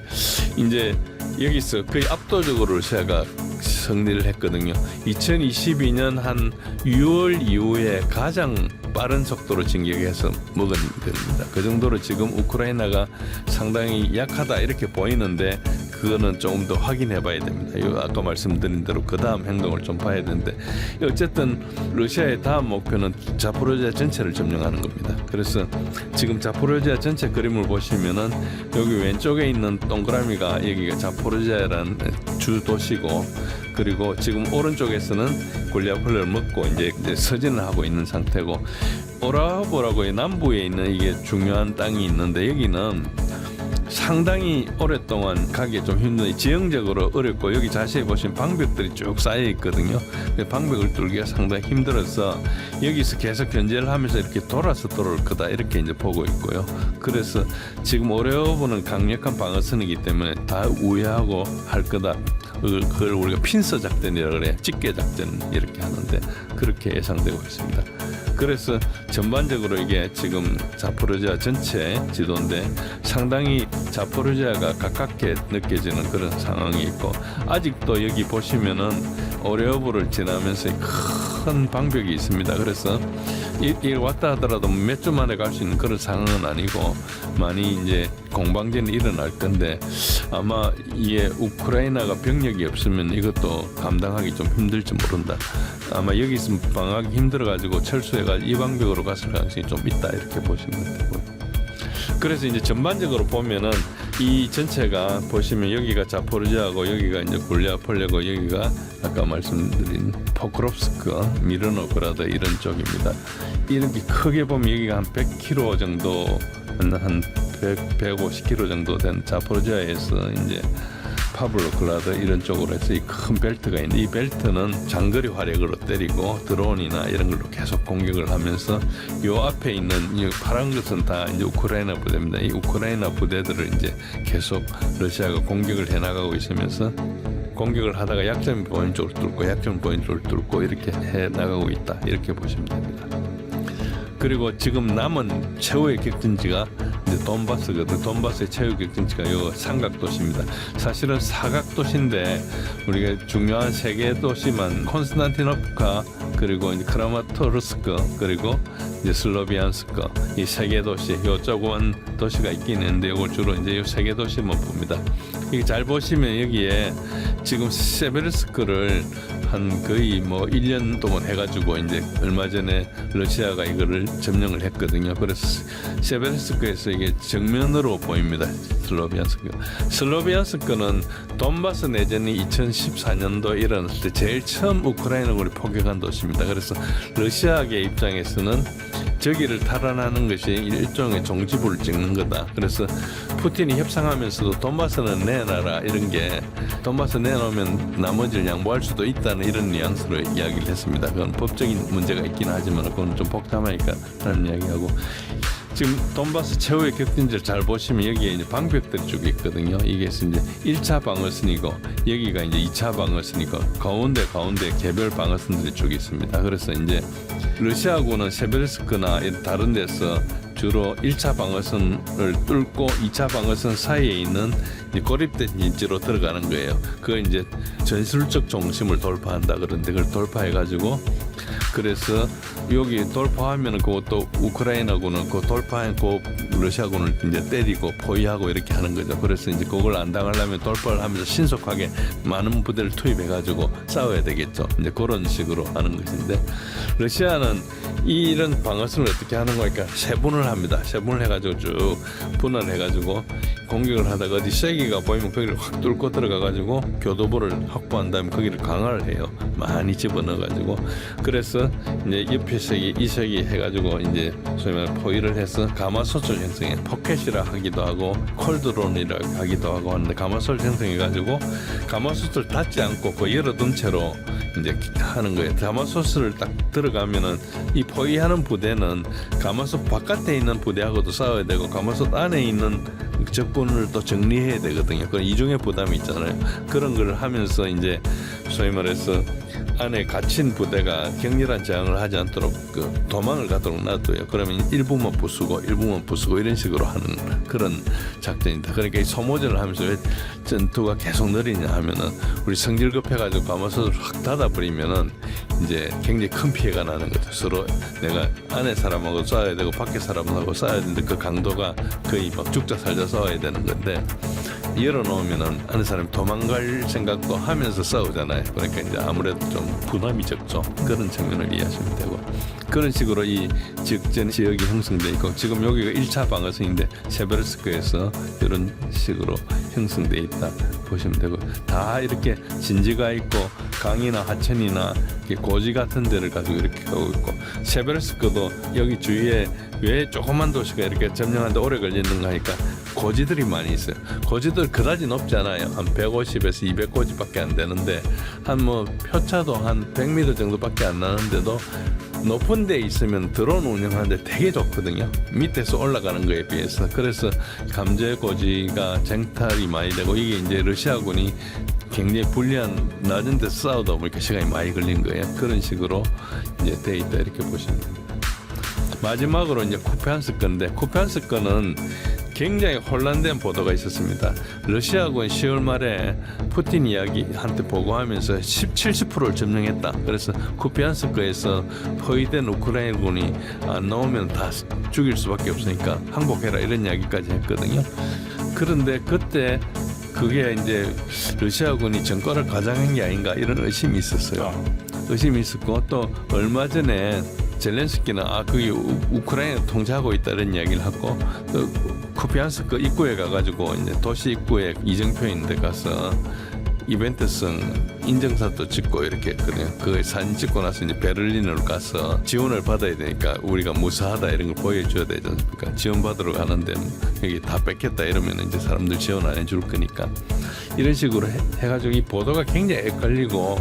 이제 여기서 거의 압도적으로 러시아가 승리를 했거든요. 2022년 한 6월 이후에 가장 빠른 속도로 진격해서 먹은 겁니다. 그 정도로 지금 우크라이나가 상당히 약하다 이렇게 보이는데 그거는 조금 더 확인해 봐야 됩니다. 아까 말씀드린 대로 그 다음 행동을 좀 봐야 되는데 어쨌든 러시아의 다음 목표는 자포로지아 전체를 점령하는 겁니다. 그래서 지금 자포로지아 전체 그림을 보시면은 여기 왼쪽에 있는 동그라미가 여기가 자포로지아라는 주 도시고 그리고 지금 오른쪽에서는 굴리아폴레를 먹고 이제 서진을 하고 있는 상태고 오라보라고 남부에 있는 이게 중요한 땅이 있는데 여기는 상당히 오랫동안 가기 좀 힘든 지형적으로 어렵고 여기 자세히 보시면 방벽들이 쭉 쌓여 있거든요. 방벽을 뚫기가 상당히 힘들어서 여기서 계속 견제를 하면서 이렇게 돌아서 들어올 거다 이렇게 이제 보고 있고요. 그래서 지금 오레오브는 강력한 방어선이기 때문에 다 우회하고 할 거다. 그걸 우리가 핀서 작전이라고 그래요. 집게 작전 이렇게 하는데 그렇게 예상되고 있습니다. 그래서 전반적으로 이게 지금 자포로지아 전체 지도인데 상당히 자포로지아가 가깝게 느껴지는 그런 상황이 있고 아직도 여기 보시면은 오레오브를 지나면서 큰 방벽이 있습니다. 그래서 이 왔다 하더라도 몇 주 만에 갈 수 있는 그런 상황은 아니고 많이 이제 공방전이 일어날 건데 아마 이게 우크라이나가 병력이 없으면 이것도 감당하기 좀 힘들지 모른다. 아마 여기 있으면 방어하기 힘들어가지고 철수해가 이 방벽으로 갔을 가능성이 좀 있다 이렇게 보시면 되고요. 그래서 이제 전반적으로 보면은 이 전체가 보시면 여기가 자포르지아고 여기가 이제 굴리아폴레고 여기가 아까 말씀드린 포크롭스크, 미르노그라드 이런 쪽입니다. 이렇게 크게 보면 여기가 한 100km 정도, 한 150km 정도 된 자포르지아에서 이제 파블로그라드 이런 쪽으로 해서 이 큰 벨트가 있는데 이 벨트는 장거리 화력으로 때리고 드론이나 이런 걸로 계속 공격을 하면서 요 앞에 있는 이 파란 것은 다 이제 우크라이나 부대입니다. 이 우크라이나 부대들을 이제 계속 러시아가 공격을 해 나가고 있으면서 공격을 하다가 약점 포인트를 뚫고 약점 포인트를 뚫고 이렇게 해 나가고 있다 이렇게 보시면 됩니다. 그리고 지금 남은 최후의 격전지가 이제 돈바스거든. 돈바스의 최후 격전지가 요 삼각도시입니다. 사실은 사각도시인데 우리가 중요한 세 개 도시만 콘스탄티노프카 그리고 이제 크라마토르스크 그리고 이제 슬로비안스크 이 세 개 도시 요 조그만 도시가 있긴 있는데 이걸 주로 이제 요 세 개 도시만 봅니다. 이게 잘 보시면 여기에 지금 세베르스크를 한 거의 뭐 1년 동안 해가지고 이제 얼마 전에 러시아가 이거를 점령을 했거든요. 그래서 세베르스크에서 이게 정면으로 보입니다. 슬로비안스크는 돈바스 내전이 2014년도 일어났을 때 제일 처음 우크라이나군이 포격한 도시입니다. 그래서 러시아계 입장에서는 저기를 탈환하는 것이 일종의 종지부를 찍는 거다. 그래서 푸틴이 협상하면서도 돈바스는 내놔라 이런 게 돈바스 내놓으면 나머지를 양보할 수도 있다는 이런 뉘앙스로 이야기를 했습니다. 그건 법적인 문제가 있긴 하지만 그건 좀 복잡하니까 라는 이야기하고 지금 돈바스 최후의 격전지를 잘 보시면 여기에 이제 방벽들이 쭉 있거든요. 이게 이제 1차 방어선이고 여기가 이제 2차 방어선이고 가운데 개별 방어선들이 쭉 있습니다. 그래서 이제 러시아군은 세베르스크나 다른 데서 주로 1차 방어선을 뚫고 2차 방어선 사이에 있는 고립된 진지로 들어가는 거예요. 그거 이제 전술적 중심을 돌파한다 그러는데 그걸 돌파해가지고 그래서 여기 돌파하면은 그것도 우크라이나군은 그 돌파한 그 러시아군을 이제 때리고 포위하고 이렇게 하는 거죠. 그래서 이제 그걸 안 당하려면 돌파를 하면서 신속하게 많은 부대를 투입해가지고 싸워야 되겠죠. 이제 그런 식으로 하는 것인데 러시아는 이런 방어선을 어떻게 하는 거니까 세분을 합니다. 세분을 해가지고 쭉 분할해가지고 공격을 하다가 어디 쐐기가 보이면 거기를 확 뚫고 들어가가지고 교도보를 확보한 다음에 거기를 강화를 해요. 많이 집어넣어가지고. 그래서 이제 옆에 쐐기, 이 쐐기 해가지고 이제 소위 말해 포위를 해서 가마솥을 형성해. 포켓이라 하기도 하고 콜드론이라 하기도 하고 하는데 가마솥을 형성해가지고 가마솥을 닫지 않고 그 열어둔 채로 이제 하는 거예요. 가마솥을 딱 들어가면은 이 포위하는 부대는 가마솥 바깥에 있는 부대하고도 싸워야 되고 가마솥 안에 있는 적군을 또 정리해야 되거든요. 그 이중의 부담이 있잖아요. 그런 걸 하면서 이제 소위 말해서 안에 갇힌 부대가 격렬한 저항을 하지 않도록 그 도망을 가도록 놔둬요. 그러면 일부만 부수고 이런 식으로 하는 그런 작전이다. 그러니까 이 소모전을 하면서 왜 전투가 계속 느리냐 하면은 우리 성질 급해가지고 가마솥을 확 닫아버리면은 이제 굉장히 큰 피해가 나는 거죠. 서로 내가 안에 사람하고 싸워야 되고 밖에 사람하고 싸워야 되는데 그 강도가 거의 막 죽자 살자 싸워야 되는 건데 열어놓으면은 안에 사람이 도망갈 생각도 하면서 싸우잖아요. 그러니까 이제 아무래도 좀 부담이 적죠. 그런 측면을 이해하시면 되고 그런 식으로 이 적전 지역이 형성돼 있고 지금 여기가 1차 방어선인데 세베르스크에서 이런 식으로 형성돼 있다 보시면 되고 다 이렇게 진지가 있고 강이나 하천이나 고지 같은 데를 가지고 이렇게 가고 있고 세베르스크도 여기 주위에 왜 조그만 도시가 이렇게 점령하는데 오래 걸리는가 하니까 고지들이 많이 있어요. 고지들 그다지 높지 않아요. 한 150에서 200고지밖에 안 되는데 한 뭐 표차도 한 100m 정도밖에 안 나는데도 높은 데 있으면 드론 운영하는데 되게 좋거든요. 밑에서 올라가는 거에 비해서. 그래서 감제 고지가 쟁탈이 많이 되고 이게 이제 러시아군이 굉장히 불리한 낮은 데서 싸우다 보니까 시간이 많이 걸린 거예요. 그런 식으로 이제 돼 있다 이렇게 보시면 됩니다. 마지막으로 이제 쿠피안스 건데 쿠피안스 건은 굉장히 혼란된 보도가 있었습니다. 러시아군 10월 말에 푸틴 이야기한테 보고하면서 70%를 점령했다. 그래서 쿠피안스크에서 포위된 우크라이나군이 안 나오면 다 죽일 수밖에 없으니까 항복해라 이런 이야기까지 했거든요. 그런데 그때 그게 이제 러시아군이 전과를 가장한 게 아닌가 이런 의심이 있었어요. 의심이 있었고 또 얼마 전에 젤렌스키는 그게 우크라이나 통제하고 있다 이런 이야기를 하고 쿠피안스크 입구에 가가지고 이제 도시 입구에 이정표 있는 데 가서 이벤트성 인증사도 찍고 이렇게 그냥 그 사진 찍고 나서 이제 베를린으로 가서 지원을 받아야 되니까 우리가 무사하다 이런 걸 보여줘야 되지 않습니까? 지원 받으러 가는데 여기 다 뺏겼다 이러면 이제 사람들 지원 안 해줄 거니까 이런 식으로 해가지고 이 보도가 굉장히 헷갈리고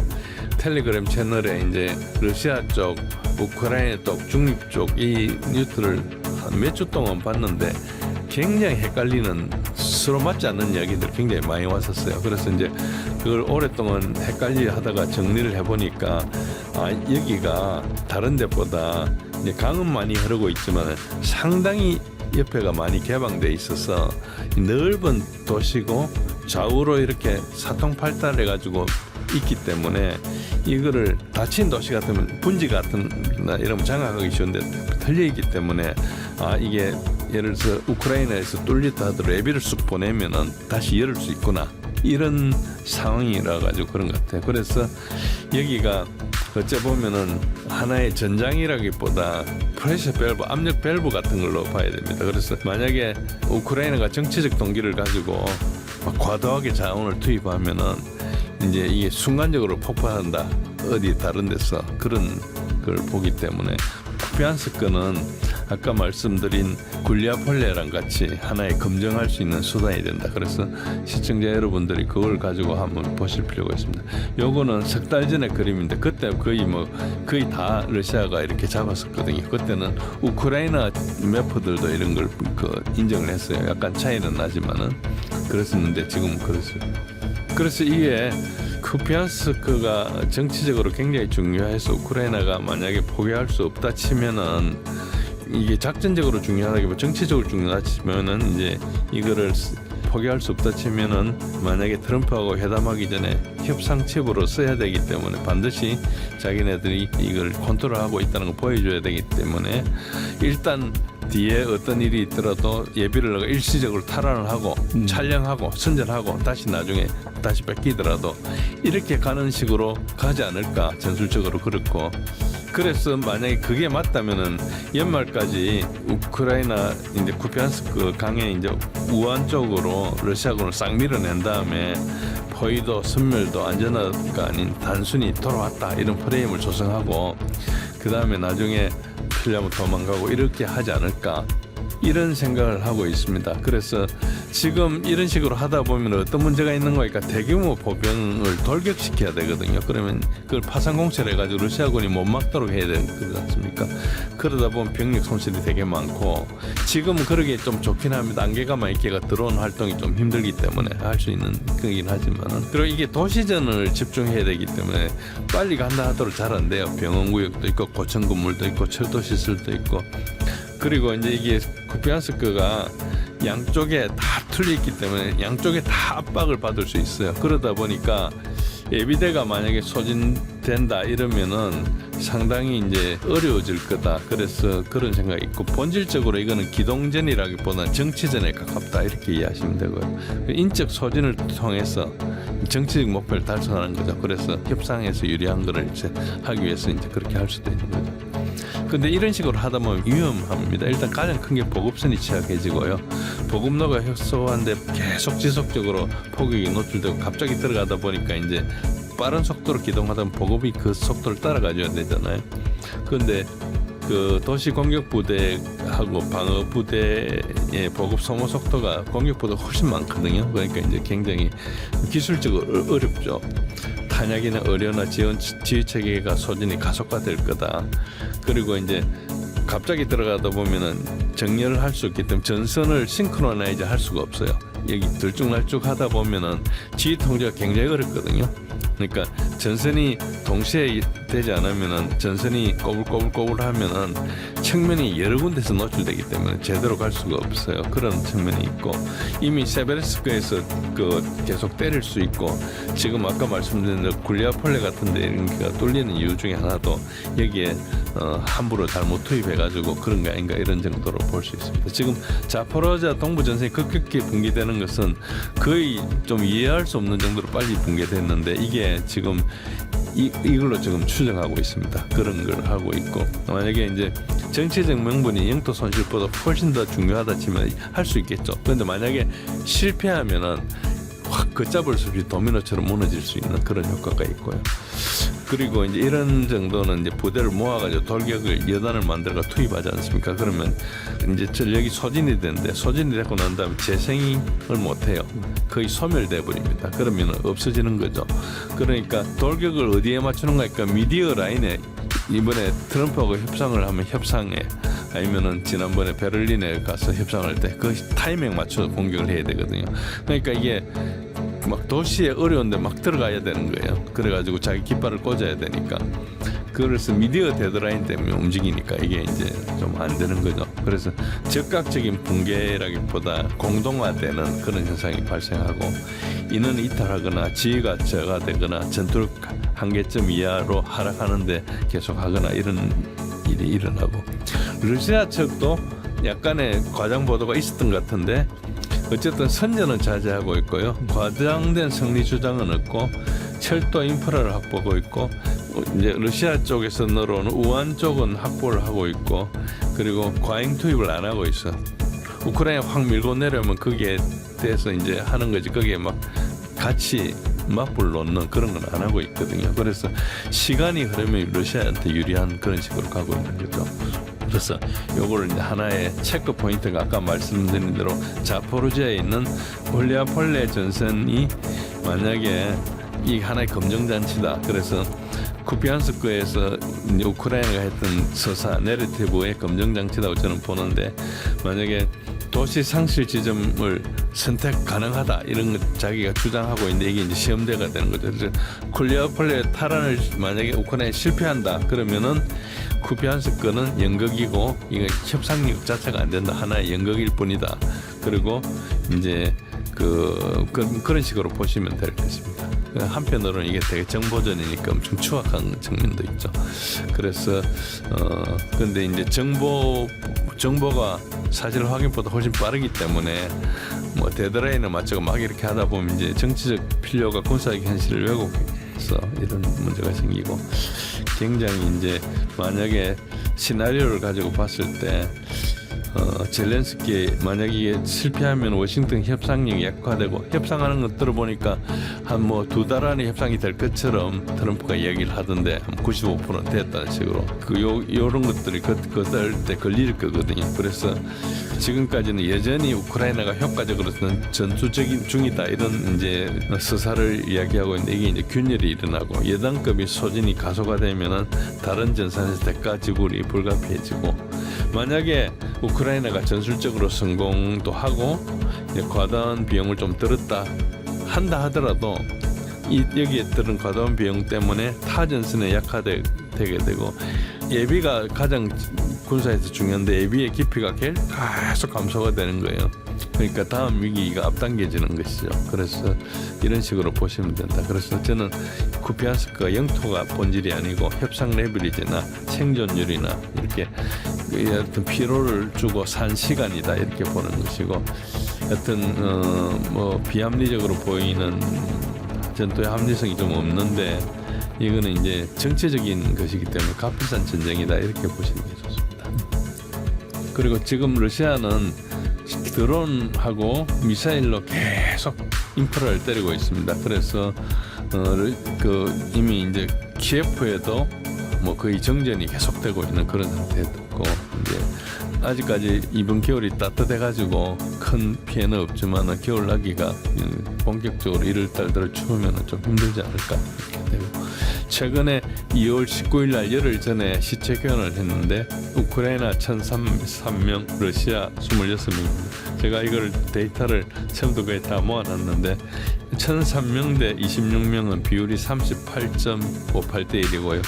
텔레그램 채널에 이제 러시아 쪽, 우크라이나 쪽, 중립 쪽 이 뉴스를 한 몇 주 동안 봤는데 굉장히 헷갈리는 서로 맞지 않는 이야기들 굉장히 많이 왔었어요. 그래서 이제 그걸 오랫동안 헷갈리 하다가 정리를 해보니까 여기가 다른 데보다 이제 강은 많이 흐르고 있지만 상당히 옆에가 많이 개방돼 있어서 넓은 도시고 좌우로 이렇게 사통팔달해가지고 있기 때문에 이거를 닫힌 도시 같으면 분지 같은 나 이러면 장악하기 쉬운데 털려 있기 때문에 이게 예를 들어서 우크라이나에서 뚫렸다 하더라도 애비를 쑥 보내면은 다시 열을 수 있구나 이런 상황이라 가지고 그런 것 같아요. 그래서 여기가 어째 보면은 하나의 전장이라기보다 프레셔 밸브, 압력 밸브 같은 걸로 봐야 됩니다. 그래서 만약에 우크라이나가 정치적 동기를 가지고 막 과도하게 자원을 투입하면은 이제 이게 순간적으로 폭발한다. 어디 다른 데서 그런 걸 보기 때문에 쿠피안스크는 아까 말씀드린 굴리아폴레랑 같이 하나의 검증할 수 있는 수단이 된다. 그래서 시청자 여러분들이 그걸 가지고 한번 보실 필요가 있습니다. 요거는 석 달 전의 그림인데 그때 거의 다 러시아가 이렇게 잡았었거든요. 그때는 우크라이나 매프들도 이런 걸 인정을 했어요. 약간 차이는 나지만은 그랬었는데 지금은 그렇죠. 그래서 이게 쿠피안스크가 정치적으로 굉장히 중요해서 우크라이나가 만약에 포기할 수 없다 치면은 이게 작전적으로 중요하다기보다 정치적으로 중요하다 치면은 이제 이거를 포기할 수 없다 치면은 만약에 트럼프하고 회담하기 전에 협상칩으로 써야 되기 때문에 반드시 자기네들이 이걸 컨트롤하고 있다는 걸 보여줘야 되기 때문에 일단 뒤에 어떤 일이 있더라도 예비를 일시적으로 탈환을 하고 촬영하고 선전하고 다시 나중에 다시 뺏기더라도 이렇게 가는 식으로 가지 않을까 전술적으로 그렇고 그래서 만약에 그게 맞다면은 연말까지 우크라이나 이제 쿠피안스크 강에 이제 우한 쪽으로 러시아군을 싹 밀어낸 다음에 포위도 선멸도 안전화가 아닌 단순히 돌아왔다 이런 프레임을 조성하고 그 다음에 나중에 필요하면 도망가고 이렇게 하지 않을까 이런 생각을 하고 있습니다. 그래서 지금 이런 식으로 하다 보면 어떤 문제가 있는 거니까 대규모 보병을 돌격시켜야 되거든요. 그러면 그걸 파상공세를 해가지고 러시아군이 못 막도록 해야 되지 않습니까? 그러다 보면 병력 손실이 되게 많고 지금은 그러기에 좀 좋긴 합니다. 안개가만 있기가 드론 활동이 좀 힘들기 때문에 할 수 있는 거긴 하지만은 그리고 이게 도시전을 집중해야 되기 때문에 빨리 간다 하도록 잘 안 돼요. 병원구역도 있고 고층 건물도 있고 철도 시설도 있고 그리고 이제 이게 쿠피안스크가 양쪽에 다 뚫려 있기 때문에 양쪽에 다 압박을 받을 수 있어요. 그러다 보니까 예비대가 만약에 소진된다 이러면은 상당히 이제 어려워질 거다. 그래서 그런 생각이 있고 본질적으로 이거는 기동전이라기보다는 정치전에 가깝다 이렇게 이해하시면 되고요. 인적 소진을 통해서 정치적 목표를 달성하는 거죠. 그래서 협상에서 유리한 거를 이제 하기 위해서 이제 그렇게 할 수도 있는 거죠. 근데 이런 식으로 하다 보면 위험합니다. 일단 가장 큰 게 보급선이 취약해지고요. 보급로가 협소한데 계속 지속적으로 폭격이 노출되고 갑자기 들어가다 보니까 이제 빠른 속도로 기동하다 보면 보급이 그 속도를 따라가줘야 되잖아요. 그런데 그 도시 공격 부대하고 방어 부대의 보급 소모 속도가 공격 부대가 훨씬 많거든요. 그러니까 이제 굉장히 기술적으로 어렵죠. 탄약이나 의료나 지휘 체계가 소진이 가속화될 거다. 그리고 이제 갑자기 들어가다 보면은 정렬을 할 수 있기 때문에 전선을 싱크로나이즈 할 수가 없어요. 여기 들쭉날쭉 하다 보면은 지휘 통제가 굉장히 어렵거든요. 그러니까 전선이 동시에 되지 않으면은 전선이 꼬불꼬불 하면은 측면이 여러 군데서 노출되기 때문에 제대로 갈 수가 없어요. 그런 측면이 있고 이미 세베르스크에서 그 계속 때릴 수 있고 지금 아까 말씀드린 대로 굴리아폴레 같은 데 이런 게가 뚫리는 이유 중에 하나도 여기에 함부로 잘못 투입해가지고 그런 게 아닌가 이런 정도로 볼 수 있습니다. 지금 자포로자 동부 전선이 급격히 붕괴되는 것은 거의 좀 이해할 수 없는 정도로 빨리 붕괴됐는데 이게 지금 이걸로 지금 추정하고 있습니다. 그런 걸 하고 있고 만약에 이제 정치적 명분이 영토 손실보다 훨씬 더 중요하다 치면 할 수 있겠죠. 그런데 만약에 실패하면은 확 걷잡을 수 없이 도미노처럼 무너질 수 있는 그런 효과가 있고요. 그리고 이제 이런 정도는 이제 부대를 모아가지고 돌격을 여단을 만들어가 투입하지 않습니까? 그러면 이제 전력이 소진이 되는데 소진이 되고 난 다음에 재생을 못해요. 거의 소멸돼 버립니다. 그러면 없어지는 거죠. 그러니까 돌격을 어디에 맞추는가 하니까 미디어 라인에 이번에 트럼프하고 협상을 하면 협상에 아니면은 지난번에 베를린에 가서 협상할 때 그 타이밍 맞춰서 공격을 해야 되거든요. 그러니까 이게 막 도시에 어려운데 막 들어가야 되는 거예요. 그래가지고 자기 깃발을 꽂아야 되니까. 그래서 미디어 데드라인 때문에 움직이니까 이게 이제 좀 안 되는 거죠. 그래서 즉각적인 붕괴라기보다 공동화되는 그런 현상이 발생하고 인원이 이탈하거나 지위가 저하되거나 전투력 한계점 이하로 하락하는데 계속하거나 이런 일이 일어나고 러시아 측도 약간의 과장 보도가 있었던 것 같은데 어쨌든 선전은 자제하고 있고요. 과장된 승리 주장은 없고 철도 인프라를 확보하고 있고 이제 러시아 쪽에서 늘어오는 우한 쪽은 확보를 하고 있고 그리고 과잉 투입을 안 하고 있어. 우크라이나 확 밀고 내려오면 거기에 대해서 이제 하는 거지. 거기에 막 같이 맞불 놓는 그런 건 안 하고 있거든요. 그래서 시간이 흐르면 러시아한테 유리한 그런 식으로 가고 있는 거죠. 그래서 요거를 이제 하나의 체크 포인트가 아까 말씀드린 대로 자포로지아에 있는 굴리아폴레 전선이 만약에 이 하나의 검증잔치다. 그래서 쿠피안스크에서 우크라이나가 했던 서사 내러티브의 검증장치라고 저는 보는데 만약에 도시 상실 지점을 선택 가능하다 이런 거 자기가 주장하고 있는데 이게 이제 시험대가 되는 거죠. 그래서 굴리아폴레 탈환을 만약에 우크라이나에 실패한다 그러면은 쿠피안스크는 연극이고 이거 협상력 자체가 안 된다. 하나의 연극일 뿐이다. 그리고 이제 그런 식으로 보시면 될 것입니다. 한편으로는 이게 되게 정보전이니까 엄청 추악한 측면도 있죠. 그래서 근데 이제 정보가 사실 확인보다 훨씬 빠르기 때문에 뭐 데드라인을 맞추고 막 이렇게 하다 보면 이제 정치적 필요가 군사적 현실을 왜곡해서 이런 문제가 생기고 굉장히 이제 만약에 시나리오를 가지고 봤을 때 젤렌스키 만약에 이게 실패하면 워싱턴 협상력이 약화되고 협상하는 것 들어보니까 한 뭐 2달 안에 협상이 될 것처럼 트럼프가 이야기를 하던데 한 95% 됐다는 식으로 요런 것들이 그럴 때 걸릴 거거든요. 그래서 지금까지는 여전히 우크라이나가 효과적으로 전투 중이다 이런 이제 서사를 이야기하고 있는데 이게 이제 균열이 일어나고 여당급이 소진이 가속화되면은 다른 전선에서 대가 지불이 불가피해지고 만약에 우크라이나가 전술적으로 성공도 하고 이제 과다한 비용을 좀 들었다 한다 하더라도 여기에 들은 과다한 비용 때문에 타 전선에 약화되게 되고 예비가 가장 군사에서 중요한데 예비의 깊이가 계속 감소가 되는 거예요. 그러니까 다음 위기가 앞당겨지는 것이죠. 그래서 이런 식으로 보시면 된다. 그래서 저는 쿠피안스크가 영토가 본질이 아니고 협상 레벨이나 생존율이나 이렇게 어떤 피로를 주고 산 시간이다 이렇게 보는 것이고 어떤 뭐 비합리적으로 보이는 전투의 합리성이 좀 없는데 이거는 이제 정치적인 것이기 때문에 값비싼 전쟁이다 이렇게 보시는 게 좋습니다. 그리고 지금 러시아는 드론하고 미사일로 계속 인프라를 때리고 있습니다. 그래서 이미 이제 키예프에도 뭐 거의 정전이 계속되고 있는 그런 상태였고 이제 아직까지 이번 겨울이 따뜻해가지고 큰 피해는 없지만 겨울나기가 본격적으로 1월달 들어 추우면 좀 힘들지 않을까 이렇게 되고 최근에 2월 19일 날 열흘 전에 시체 교환을 했는데 우크라이나 1,003명, 러시아 26명입니다. 제가 이걸 데이터를 처음부터 거의 다 모아놨는데 1,003명 대 26명은 비율이 38.58대 1이고요.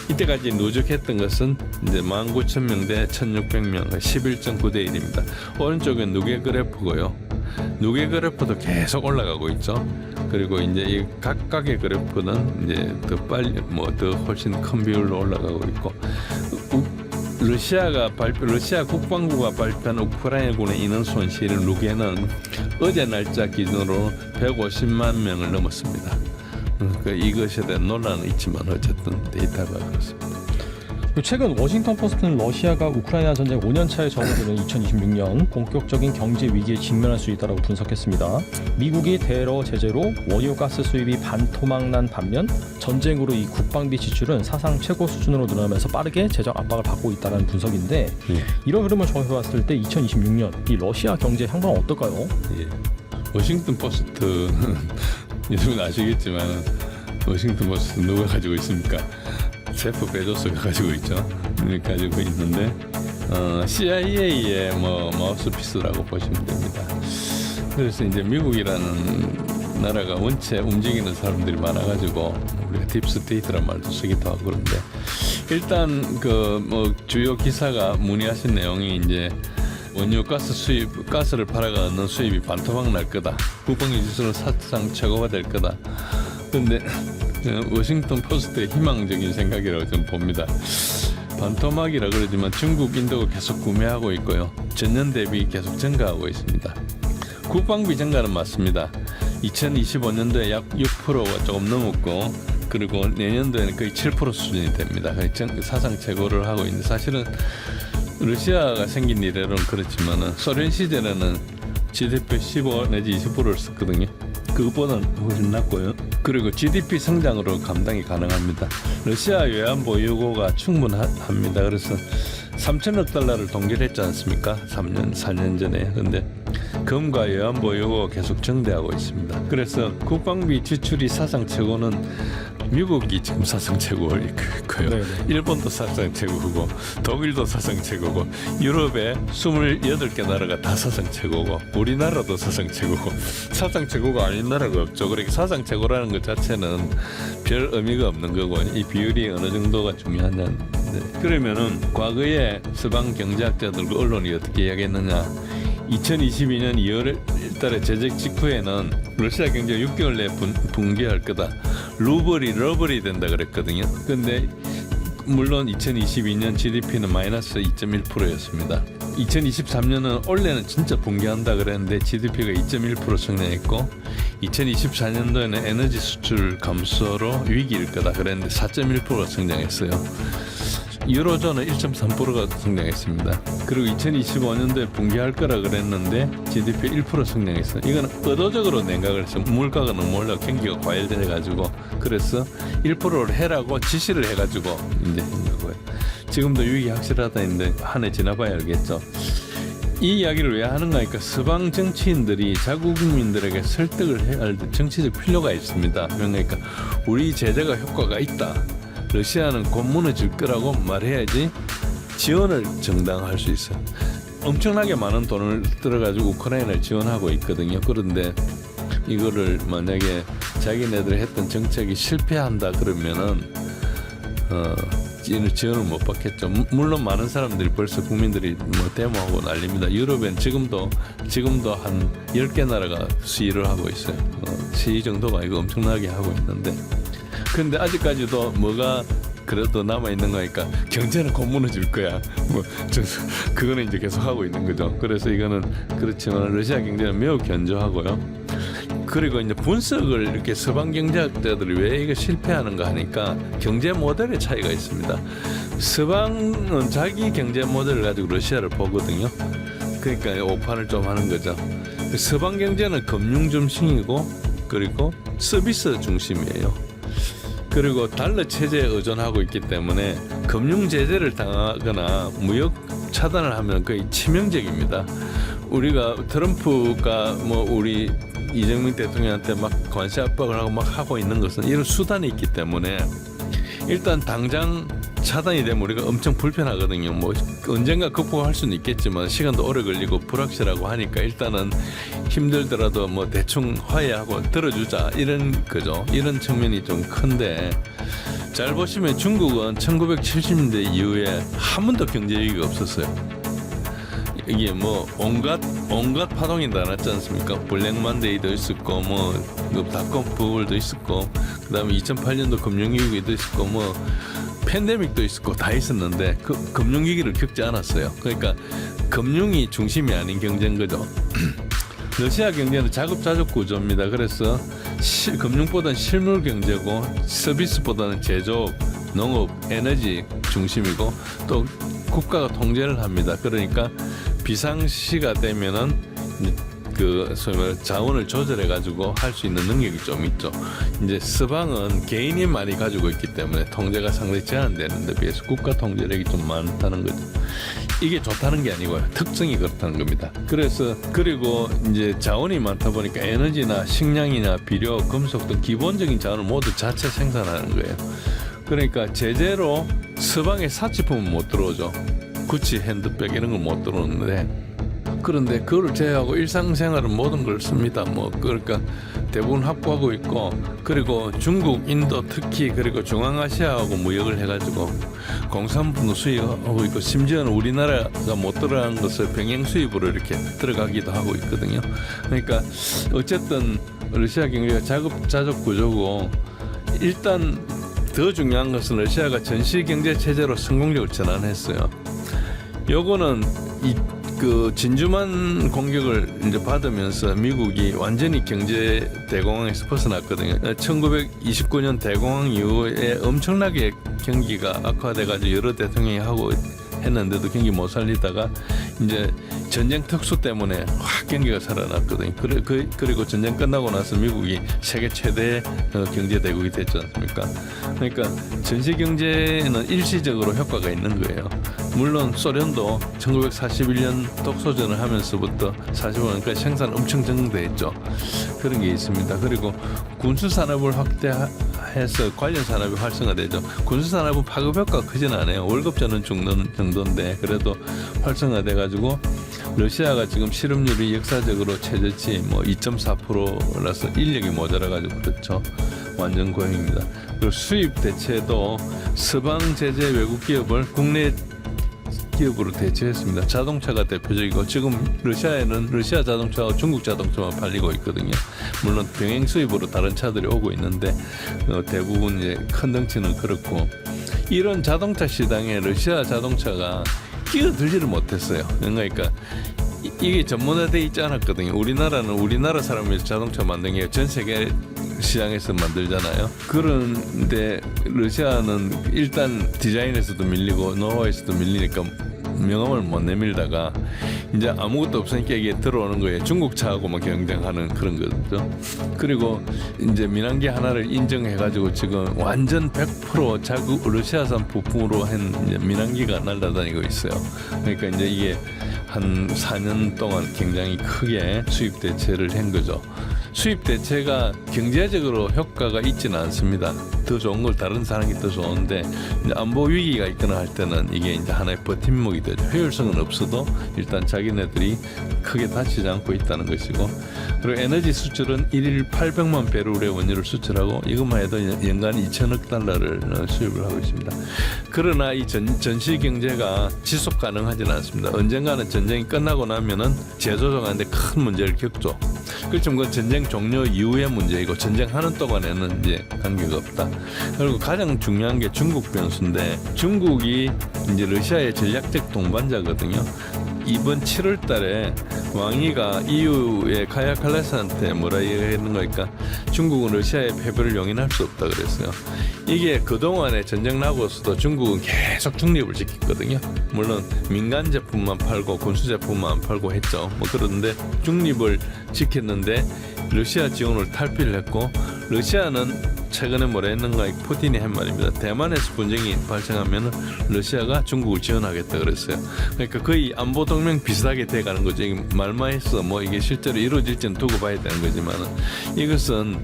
이때까지 누적했던 것은 이제 19,000명 대 1,600명, 11.9대 1입니다. 오른쪽은 누계 그래프고요. 누계 그래프도 계속 올라가고 있죠. 그리고 이제 이 각각의 그래프는 이제 더 빨리 더 훨씬 큰 비율로 올라가고 있고 러시아 국방부가 발표한 우크라이나군의 인원 손실 누계는 어제 날짜 기준으로 150만 명을 넘었습니다. 그러니까 이것에 대한 논란은 있지만 어쨌든 데이터가 그렇습니다. 최근 워싱턴 포스트는 러시아가 우크라이나 전쟁 5년 차에 접어드는 2026년 본격적인 경제 위기에 직면할 수 있다고 분석했습니다. 미국이 대러 제재로 원유 가스 수입이 반토막난 반면 전쟁으로 이 국방비 지출은 사상 최고 수준으로 늘어나면서 빠르게 재정 압박을 받고 있다는 분석인데 이런 흐름을 종합해봤을 때 2026년 이 러시아 경제 향방은 어떨까요? 워싱턴 포스트 여러분 아시겠지만 워싱턴 포스트 누가 가지고 있습니까? 제프 베조스가 가지고 있죠. 가지고 있는데 CIA의 마우스피스라고 보시면 됩니다. 그래서 이제 미국이라는 나라가 원체 움직이는 사람들이 많아가지고 우리가 딥스테이트란 말도 쓰기도 하고 그런데 일단 주요 기사가 문의하신 내용이 이제 원유 가스를 팔아가 얻는 수입이 반토막 날 거다. 국방비 지수는 사상 최고가 될 거다. 그런데 워싱턴 포스트의 희망적인 생각이라고 좀 봅니다. 반토막이라 그러지만 중국, 인도가 계속 구매하고 있고요. 전년 대비 계속 증가하고 있습니다. 국방비 증가는 맞습니다. 2025년도에 약 6%가 조금 넘었고 그리고 내년도에는 거의 7% 수준이 됩니다. 사상 최고를 하고 있는데 사실은 러시아가 생긴 이래로는 그렇지만 소련 시절에는 GDP 15 내지 20%를 썼거든요. 그것보다는 훨씬 낮고요. 그리고 GDP 성장으로 감당이 가능합니다. 러시아 외환 보유고가 충분합니다. 그래서 3천억 달러를 동결했지 않습니까? 4년 전에. 그런데 금과 외환 보유고가 계속 증대하고 있습니다. 그래서 국방비 지출이 사상 최고는 미국이 지금 사상 최고고요. 일본도 사상 최고고 독일도 사상 최고고 유럽의 28개 나라가 다 사상 최고고 우리나라도 사상 최고고 사상 최고가 아닌 나라가 없죠. 그러니까 사상 최고라는 것 자체는 별 의미가 없는 거고 이 비율이 어느 정도가 중요하냐는데 그러면은 과거에 서방 경제학자들과 언론이 어떻게 이야기했느냐 2022년 2월 달에 제적 직후에는 러시아 경제가 6개월 내에 붕괴할 거다. 러블이 된다 그랬거든요. 근데 물론 2022년 GDP는 마이너스 2.1%였습니다. 2023년은 원래는 진짜 붕괴한다 그랬는데 GDP가 2.1% 성장했고 2024년도에는 에너지 수출 감소로 위기일 거다 그랬는데 4.1% 성장했어요. 유로존은 1.3%가 성장했습니다. 그리고 2025년도에 붕괴할 거라 그랬는데 GDP 1% 성장했어요. 이거는 의도적으로 냉각을 해서 물가가 너무 올라 경기가 과열돼가지고 그래서 1%를 해라고 지시를 해가지고 이제 한 거고요. 지금도 유익이 확실하다는데 한 해 지나봐야 알겠죠. 이 이야기를 왜 하는가 하니까 서방 정치인들이 자국 국민들에게 설득을 해야 할 정치적 필요가 있습니다. 그러니까 우리 제재가 효과가 있다. 러시아는 곧 무너질 거라고 말해야지 지원을 정당화할 수 있어요. 엄청나게 많은 돈을 들어가지고 우크라이나를 지원하고 있거든요. 그런데 이거를 만약에 자기네들이 했던 정책이 실패한다 그러면은 지원을 못 받겠죠. 물론 많은 사람들이 벌써 국민들이 뭐 데모하고 난립니다. 유럽엔 지금도 한 10개 나라가 시위를 하고 있어요. 시위 정도가 이거 엄청나게 하고 있는데 근데 아직까지도 뭐가 그래도 남아있는 거니까 경제는 곧 무너질 거야. 그거는 이제 계속 하고 있는 거죠. 그래서 이거는 그렇지만 러시아 경제는 매우 견조하고요. 그리고 이제 분석을 이렇게 서방 경제학자들이 왜 이거 실패하는가 하니까 경제 모델의 차이가 있습니다. 서방은 자기 경제 모델을 가지고 러시아를 보거든요. 그러니까 오판을 좀 하는 거죠. 서방 경제는 금융 중심이고 그리고 서비스 중심이에요. 그리고 달러 체제에 의존하고 있기 때문에 금융 제재를 당하거나 무역 차단을 하면 거의 치명적입니다. 우리가 트럼프가 뭐 우리 이재명 대통령한테 막 관세 압박을 하고 막 하고 있는 것은 이런 수단이 있기 때문에 일단 당장 차단이 되면 우리가 엄청 불편하거든요. 뭐 언젠가 극복할 수는 있겠지만 시간도 오래 걸리고 불확실하고 하니까 일단은 힘들더라도 뭐 대충 화해하고 들어주자 이런 거죠. 이런 측면이 좀 큰데 잘 보시면 중국은 1970년대 이후에 한 번도 경제 위기가 없었어요. 이게 뭐 온갖 파동이 나왔지 않습니까? 블랙만데이도 있었고 뭐 닷컴 버블도 있었고 그다음에 2008년도 금융위기도 있었고 뭐 팬데믹도 있었고 다 있었는데 그 금융위기를 겪지 않았어요. 그러니까 금융이 중심이 아닌 경제인 거죠. 러시아 경제는 자급자족 구조입니다. 그래서 금융보다는 실물 경제고 서비스보다는 제조업, 농업, 에너지 중심이고 또 국가가 통제를 합니다. 그러니까 비상시가 되면은 그 소위 말해 자원을 조절해 가지고 할 수 있는 능력이 좀 있죠. 이제 서방은 개인이 많이 가지고 있기 때문에 통제가 상당히 제한되는 데 비해서 국가 통제력이 좀 많다는 거죠. 이게 좋다는 게 아니고요. 특성이 그렇다는 겁니다. 그리고 이제 자원이 많다 보니까 에너지나 식량이나 비료, 금속 등 기본적인 자원을 모두 자체 생산하는 거예요. 그러니까 제재로 서방의 사치품은 못 들어오죠. 구찌, 핸드백 이런 건 못 들어오는데 그런데 그걸 제외하고 일상생활은 모든 걸 씁니다. 뭐 그러니까 대부분 확보하고 있고 그리고 중국, 인도 특히 그리고 중앙아시아하고 무역을 해가지고 공산품도 수입하고 있고 심지어는 우리나라가 못 들어간 것을 병행 수입으로 이렇게 들어가기도 하고 있거든요. 그러니까 어쨌든 러시아 경제가 자급자족 구조고 일단 더 중요한 것은 러시아가 전시 경제 체제로 성공적으로 전환했어요. 요거는 그 진주만 공격을 이제 받으면서 미국이 완전히 경제 대공황에서 벗어났거든요. 1929년 대공황 이후에 엄청나게 경기가 악화돼가지고 여러 대통령이 하고 했는데도 경기 못 살리다가 이제 전쟁 특수 때문에 확 경기가 살아났거든요. 그리고 전쟁 끝나고 나서 미국이 세계 최대 경제 대국이 됐지 않습니까? 그러니까 전시 경제는 일시적으로 효과가 있는 거예요. 물론 소련도 1941년 독소전을 하면서부터 45년까지 생산 엄청 증대했죠. 그런 게 있습니다. 그리고 군수 산업을 확대해서 관련 산업이 활성화되죠. 군수 산업은 파급 효과가 크진 않아요. 월급 저는 죽는 정도인데 그래도 활성화돼가지고 러시아가 지금 실업률이 역사적으로 최저치 뭐 2.4%라서 인력이 모자라가지고 그렇죠. 완전 고용입니다. 그리고 수입 대체도 서방 제재 외국 기업을 국내 기업으로 대체했습니다. 자동차가 대표적이고 지금 러시아에는 러시아 자동차와 중국 자동차만 팔리고 있거든요. 물론 병행 수입으로 다른 차들이 오고 있는데 대부분 이제 큰 덩치는 그렇고 이런 자동차 시장에 러시아 자동차가 끼어들지를 못했어요. 그러니까 이게 전문화돼 있지 않았거든요. 우리나라는 우리나라 사람이 자동차 만든 게 전 세계 시장에서 만들잖아요. 그런데 러시아는 일단 디자인에서도 밀리고 노하우에서도 밀리니까 명함을 못 내밀다가 이제 아무것도 없으니까 이게 들어오는 거예요. 중국 차하고만 경쟁하는 그런 거죠. 그리고 이제 민항기 하나를 인정해가지고 지금 완전 100% 자국 러시아산 부품으로 한 이제 민항기가 날아다니고 있어요. 그러니까 이제 이게 한 4년 동안 굉장히 크게 수입 대체를 한 거죠. 수입 대체가 경제적으로 효과가 있지는 않습니다. 더 좋은 걸 다른 사람이 더 좋은데 이제 안보 위기가 있거나 할 때는 이게 이제 하나의 버팀목이 되죠. 효율성은 없어도 일단 자기네들이 크게 다치지 않고 있다는 것이고, 그리고 에너지 수출은 1일 800만 배럴의 원유를 수출하고 이것만 해도 연간 2천억 달러를 수입을 하고 있습니다. 그러나 이 전시 경제가 지속 가능하지는 않습니다. 언젠가는 전쟁이 끝나고 나면은 제조정하는데 큰 문제를 겪죠. 그렇지만 그 전쟁 종료 이후의 문제이고 전쟁하는 동안에는 이제 관계가 없다. 그리고 가장 중요한 게 중국 변수인데, 중국이 이제 러시아의 전략적 동반자거든요. 이번 7월 달에 왕이가 EU의 카야 칼라스한테 뭐라 얘기하는 거니까 중국은 러시아의 패배를 용인할 수 없다 그랬어요. 이게 그동안에 전쟁 나고서도 중국은 계속 중립을 지켰거든요. 물론 민간 제품만 팔고 군수 제품만 안 팔고 했죠. 뭐 그런데 중립을 지켰는데 러시아 지원을 탈피를 했고, 러시아는 최근에 뭐라 했는가, 푸틴이 한 말입니다. 대만에서 분쟁이 발생하면 러시아가 중국을 지원하겠다 그랬어요. 그러니까 거의 안보 동맹 비슷하게 돼가는 거죠. 말만 했어 뭐 이게 실제로 이루어질지는 두고 봐야 되는 거지만, 이것은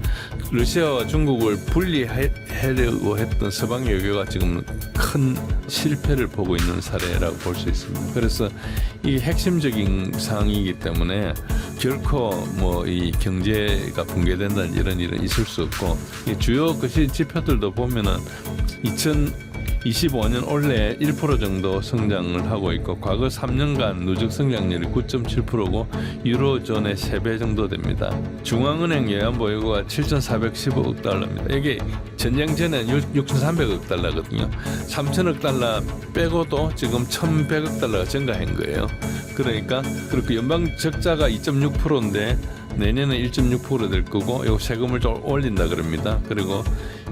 러시아와 중국을 분리하려고 했던 서방 외교가 지금 큰 실패를 보고 있는 사례라고 볼 수 있습니다. 그래서 이게 핵심적인 사항이기 때문에 결코 뭐 이 경제가 붕괴된다는 이런 일은 있을 수 없고, 이 주요 그 지표들도 보면은 2025년 올해 1% 정도 성장을 하고 있고, 과거 3년간 누적 성장률이 9.7%고 유로존의 3배 정도 됩니다. 중앙은행 외환보유고가 7,415억 달러입니다. 이게 전쟁 전에는 6,300억 달러거든요. 3,000억 달러 빼고도 지금 1,100억 달러가 증가한 거예요. 그러니까 그렇게 연방 적자가 2.6%인데 내년에 1.6% 될 거고, 이 세금을 좀 올린다 그럽니다. 그리고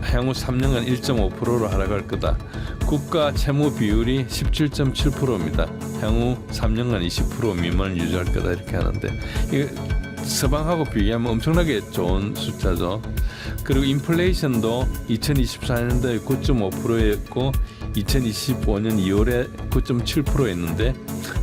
향후 3년간 1.5%로 하락할 거다. 국가 채무 비율이 17.7%입니다. 향후 3년간 20% 미만을 유지할 거다 이렇게 하는데, 이게 서방하고 비교하면 엄청나게 좋은 숫자죠. 그리고 인플레이션도 2024년도에 9.5%였고 2025년 2월에 9.7%였는데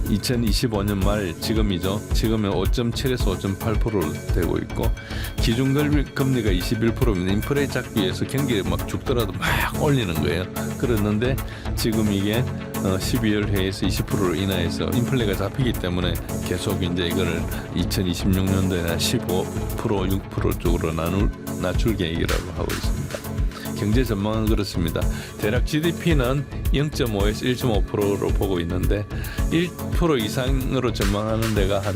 2025년 말 지금이죠. 지금은 5.7에서 5.8%로 되고 있고, 기준금리가 21%입니다. 인플레 잡기 위해서 경기에 막 죽더라도 막 올리는 거예요. 그랬는데 지금 이게 12월 회의에서 20%로 인하해서 인플레가 잡히기 때문에 계속 이제 이거를 2026년도에는 15%, 6% 쪽으로 낮출 계획이라고 하고 있습니다. 경제 전망은 그렇습니다. 대략 GDP는 0.5에서 1.5%로 보고 있는데 1% 이상으로 전망하는 데가 한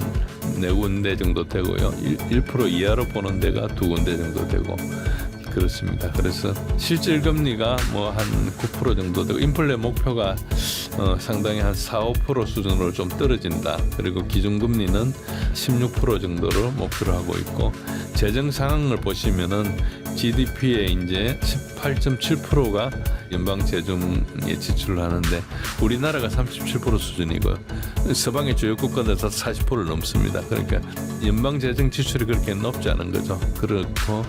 4군데 정도 되고요. 1% 이하로 보는 데가 2군데 정도 되고 그렇습니다. 그래서 실질 금리가 뭐 한 9% 정도 되고, 인플레 목표가 상당히 한 4, 5% 수준으로 좀 떨어진다. 그리고 기준금리는 16% 정도로 목표로 하고 있고, 재정 상황을 보시면은 GDP의 이제 18.7%가 연방 재정에 지출을 하는데 우리나라가 37% 수준이고요. 서방의 주요 국가들 다 40%를 넘습니다. 그러니까 연방 재정 지출이 그렇게 높지 않은 거죠. 그렇고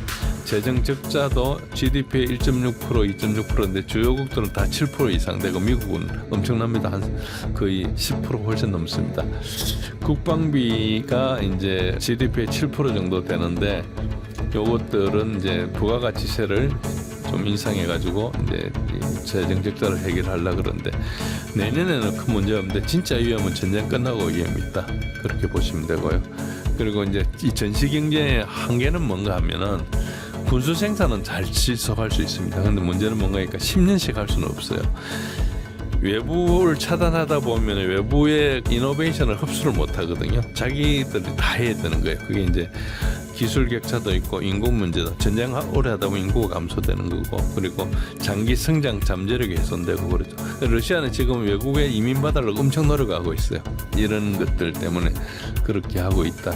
재정 적자도 GDP의 1.6%, 2.6%인데 주요국들은 다 7% 이상 되고, 미국은 엄청납니다. 한 거의 10% 훨씬 넘습니다. 국방비가 이제 GDP의 7% 정도 되는데, 요것들은 이제 부가가치세를 좀 인상해가지고 이제 재정 적자를 해결하려고 그러는데, 내년에는 큰 문제 없는데 진짜 위험은 전쟁 끝나고 위험이 있다. 그렇게 보시면 되고요. 그리고 이제 이 전시 경제의 한계는 뭔가 하면은 군수 생산은 잘 지속할 수 있습니다. 그런데 문제는 뭔가니까 10년씩 할 수는 없어요. 외부를 차단하다 보면 외부의 이노베이션을 흡수를 못 하거든요. 자기들이 다 해야 되는 거예요. 그게 이제 기술 격차도 있고 인구 문제도 전쟁 오래 하다 보면 인구가 감소되는 거고 그리고 장기 성장 잠재력이 훼손되고 그러죠. 러시아는 지금 외국에 이민 받으려고 엄청 노력하고 있어요. 이런 것들 때문에 그렇게 하고 있다.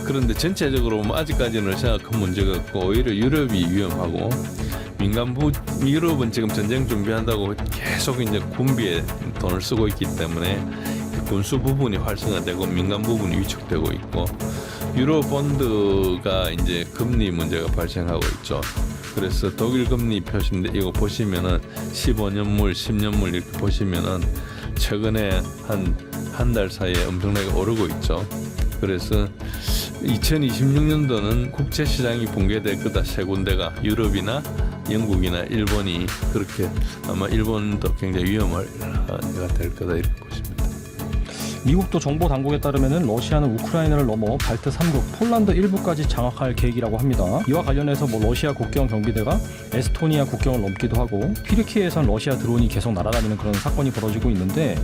그런데 전체적으로 뭐 아직까지는 러시아가 큰 문제가 없고 오히려 유럽이 위험하고 민간부 유럽은 지금 전쟁 준비한다고 계속 이제 군비에 돈을 쓰고 있기 때문에 군수 부분이 활성화되고 민간 부분이 위축되고 있고 유로 본드가 이제 금리 문제가 발생하고 있죠. 그래서 독일 금리 표시인데 이거 보시면은 15년물, 10년물 이렇게 보시면은 최근에 한 달 사이에 엄청나게 오르고 있죠. 그래서 2026년도는 국제 시장이 붕괴될 거다. 세 군데가 유럽이나 영국이나 일본이 그렇게 아마 일본도 굉장히 위험할 때가 될 거다 이렇게 보십니다. 미국도 정보 당국에 따르면은 러시아는 우크라이나를 넘어 발트 3국 폴란드 일부까지 장악할 계획이라고 합니다. 이와 관련해서 뭐 러시아 국경 경비대가 에스토니아 국경을 넘기도 하고 튀르키예에선 러시아 드론이 계속 날아다니는 그런 사건이 벌어지고 있는데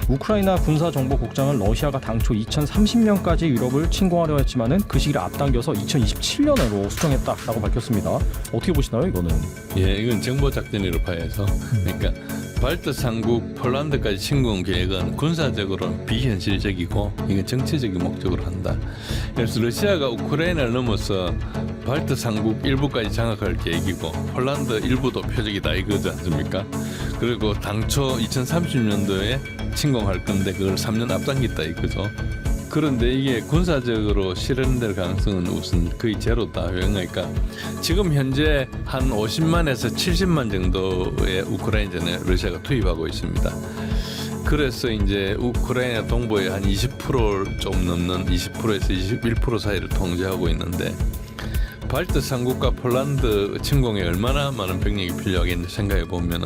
우크라이나 군사정보국장은 러시아가 당초 2030년까지 유럽을 침공하려 했지만은 그 시기를 앞당겨서 2027년으로 수정했다라고 밝혔습니다. 어떻게 보시나요, 이거는? 예, 이건 정보 작전으로 봐야죠. 그러니까 발트 3국 폴란드까지 침공 계획은 군사적으로는 비현실적이고 이건 정치적인 목적으로 한다. 그래서 러시아가 우크라이나를 넘어서 발트 3국 일부까지 장악할 계획이고 폴란드 일부도 표적이다 이거지 않습니까? 그리고 당초 2030년도에 침공할 건데 그걸 3년 앞당겼다 이거죠. 그런데 이게 군사적으로 실현될 가능성은 우선 거의 제로다. 그러니까 지금 현재 한 50만에서 70만 정도의 우크라이나전에 러시아가 투입하고 있습니다. 그래서 이제 우크라이나 동부에 한 20% 좀 넘는 20%에서 21% 사이를 통제하고 있는데 발트 3국과 폴란드 침공에 얼마나 많은 병력이 필요하겠는지 생각해 보면은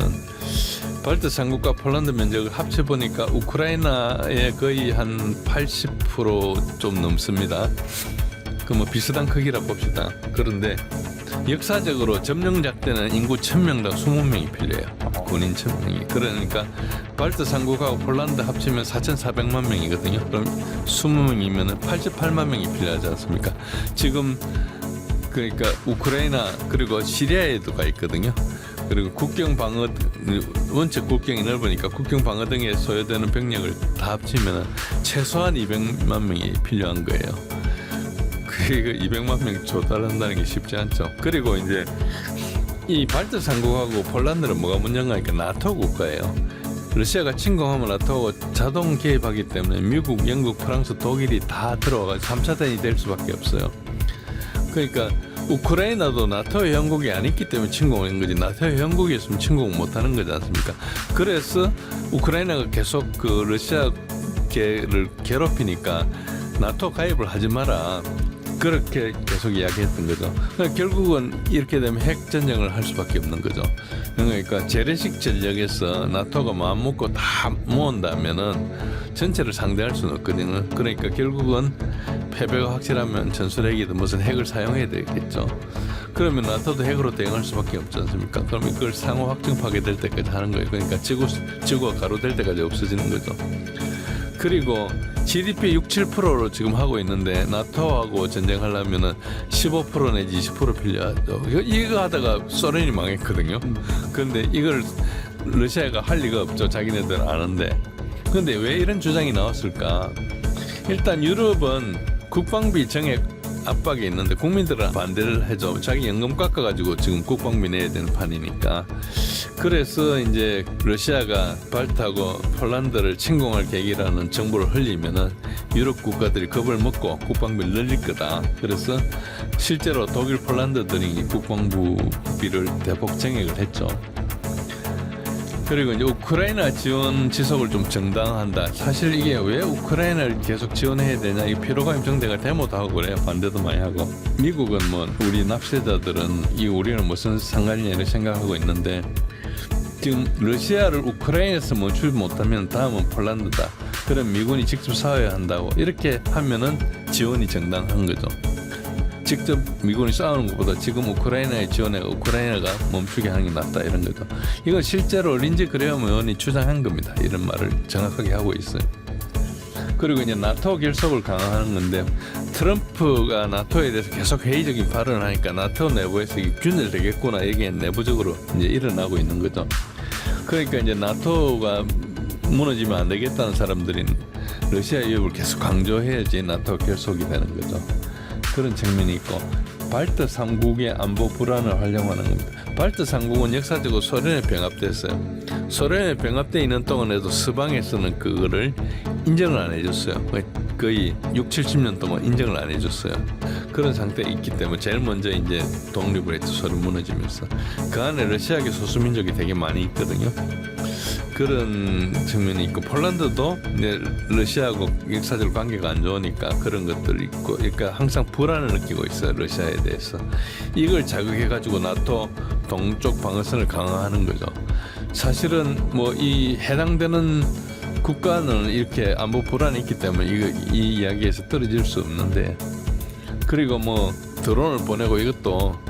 발트 3국과 폴란드 면적을 합쳐 보니까 우크라이나의 거의 한 80% 좀 넘습니다. 그 뭐 비슷한 크기라 봅시다. 그런데 역사적으로 점령 작전은 인구 1000명당 20명이 필요해요. 군인 1000명이. 그러니까 발트 3국하고 폴란드 합치면 4,400만 명이거든요. 그럼 20명이면 88만 명이 필요하지 않습니까? 지금 그러니까 우크라이나 그리고 시리아에도 가 있거든요. 그리고 국경 방어 원체 국경이 넓으니까 국경 방어 등에 소요되는 병력을 다 합치면 최소한 200만 명이 필요한 거예요. 그 200만 명 조달한다는 게 쉽지 않죠. 그리고 이제 이 발트 3국하고 폴란드는 뭐가 문제가 있까 나토 국가예요. 러시아가 침공하면 나토가 자동 개입하기 때문에 미국, 영국, 프랑스, 독일이 다 들어와서 3차 대전이 될 수밖에 없어요. 그러니까 우크라이나도 나토 회원국이 아니기 때문에 침공한 거지 나토 회원국이었으면 침공을 못하는 거지 않습니까? 그래서 우크라이나가 계속 그 러시아를 괴롭히니까 나토 가입을 하지 마라 그렇게 계속 이야기했던 거죠. 그러니까 결국은 이렇게 되면 핵 전쟁을 할 수밖에 없는 거죠. 그러니까 재래식 전력에서 나토가 마음 먹고 다 모은다면은 전체를 상대할 수는 없거든요. 그러니까 결국은 패배가 확실하면 전술핵이든 무슨 핵을 사용해야 되겠죠. 그러면 나토도 핵으로 대응할 수밖에 없지 않습니까? 그럼 이걸 상호 확정 파괴될 때까지 하는 거예요. 그러니까 지구가 가로될 때까지 없어지는 거죠. 그리고 GDP 6-7%로 지금 하고 있는데 나토하고 전쟁하려면은 15% 내지 20% 필요하죠. 이거 하다가 소련이 망했거든요. 그런데 이걸 러시아가 할 리가 없죠. 자기네들은 아는데. 그런데 왜 이런 주장이 나왔을까? 일단 유럽은 국방비 정액 압박이 있는데 국민들은 반대를 해줘. 자기 연금 깎아가지고 지금 국방비 내야 되는 판이니까. 그래서 이제 러시아가 발트하고 폴란드를 침공할 계획이라는 정보를 흘리면은 유럽 국가들이 겁을 먹고 국방비를 늘릴 거다. 그래서 실제로 독일, 폴란드들이 국방부비를 대폭 정액을 했죠. 그리고 이제 우크라이나 지원 지속을 좀 정당화한다. 사실 이게 왜 우크라이나를 계속 지원해야 되냐, 이 피로감 형성대가 데모도 하고 그래요. 반대도 많이 하고. 미국은 뭐 우리 납세자들은 이 우리는 무슨 상관이냐 이렇게 생각하고 있는데 지금 러시아를 우크라이나에서 멈추지 못하면 다음은 폴란드다. 그럼 미군이 직접 싸워야 한다고 이렇게 하면은 지원이 정당한 거죠. 직접 미군이 싸우는 것보다 지금 우크라이나에 지원해 우크라이나가 멈추게 하는 게 낫다 이런 거죠. 이건 실제로 린지 그레엄 의원이 주장한 겁니다. 이런 말을 정확하게 하고 있어요. 그리고 이제 나토 결속을 강화하는 건데 트럼프가 나토에 대해서 계속 회의적인 발언을 하니까 나토 내부에서 이게 균열되겠구나 이게 내부적으로 이제 일어나고 있는 거죠. 그러니까 이제 나토가 무너지면 안 되겠다는 사람들이 러시아 위협을 계속 강조해야지 나토가 결속이 되는 거죠. 그런 측면이 있고 발트 3국의 안보 불안을 활용하는 겁니다. 발트 3국은 역사적으로 소련에 병합됐어요. 소련에 병합돼 있는 동안에도 서방에서는 그거를 인정을 안 해줬어요. 거의 6, 70년 동안 인정을 안 해줬어요. 그런 상태에 있기 때문에 제일 먼저 이제 독립을 했죠. 소련 무너지면서. 그 안에 러시아계 소수민족이 되게 많이 있거든요. 그런 측면이 있고 폴란드도 이제 러시아하고 역사적으로 관계가 안 좋으니까 그런 것들이 있고 그러니까 항상 불안을 느끼고 있어요. 러시아에 대해서. 이걸 자극해가지고 나토 동쪽 방어선을 강화하는 거죠. 사실은 뭐 이 해당되는 국가는 이렇게 안보 불안이 있기 때문에 이 이야기에서 떨어질 수 없는데 그리고 뭐 드론을 보내고 이것도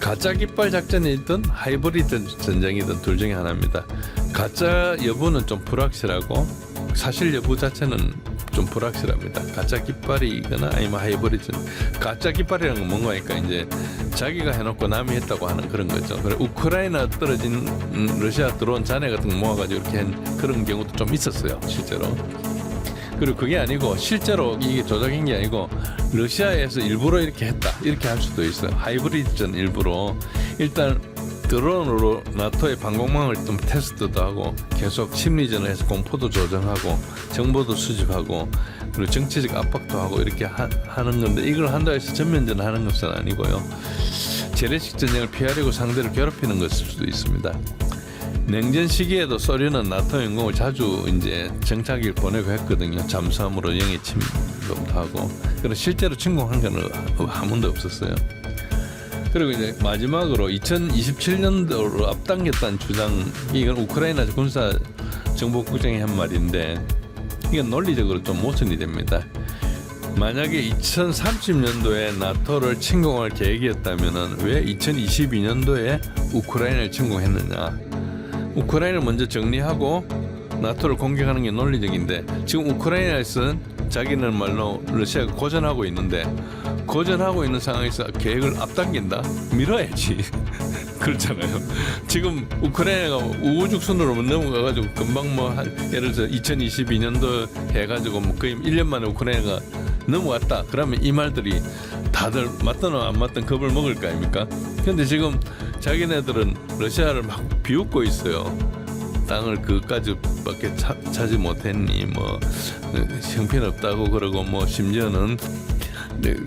가짜 깃발 작전이든 하이브리드 전쟁이든 둘 중에 하나입니다. 가짜 여부는 좀 불확실하고 사실 여부 자체는 좀 불확실합니다. 가짜 깃발이거나 아니면 하이브리드. 가짜 깃발이라는 건 뭔가 하니까 이제 자기가 해놓고 남이 했다고 하는 그런 거죠. 그래 우크라이나 떨어진 러시아 드론 잔해 같은 거 모아가지고 이렇게 한 그런 경우도 좀 있었어요. 실제로. 그리고 그게 아니고 실제로 이게 조작인 게 아니고 러시아에서 일부러 이렇게 했다 이렇게 할 수도 있어요. 하이브리드전 일부러 일단 드론으로 나토의 방공망을 좀 테스트도 하고 계속 심리전을 해서 공포도 조정하고 정보도 수집하고 그리고 정치적 압박도 하고 이렇게 하는 건데 이걸 한다고 해서 전면전을 하는 것은 아니고요. 재래식 전쟁을 피하려고 상대를 괴롭히는 것일 수도 있습니다. 냉전 시기에도 소련은 나토 영공을 자주 이제 정찰기를 보내고 했거든요. 잠수함으로 영해 침범도 하고. 그래서 실제로 침공한 건 한 번도 없었어요. 그리고 이제 마지막으로 2027년도로 앞당겼다는 주장, 이건 우크라이나 군사 정보국장이 한 말인데 이건 논리적으로 좀 모순이 됩니다. 만약에 2030년도에 나토를 침공할 계획이었다면 왜 2022년도에 우크라이나를 침공했느냐? 우크라이나를 먼저 정리하고 나토를 공격하는 게 논리적인데 지금 우크라이나에서는 자기는 말로 러시아가 고전하고 있는데 고전하고 있는 상황에서 계획을 앞당긴다? 밀어야지. 그렇잖아요. 지금 우크라이나가 우후죽순으로 넘어가가지고 금방 뭐 한 예를 들어 2022년도 해가지고 뭐 거의 1년 만에 우크라이나가 넘어갔다. 그러면 이 말들이 다들 맞든 안 맞든 겁을 먹을 거 아닙니까? 근데 지금 자기네들은 러시아를 막 비웃고 있어요. 땅을 그까지밖에 차지 못했니 뭐 형편없다고 그러고 뭐 심지어는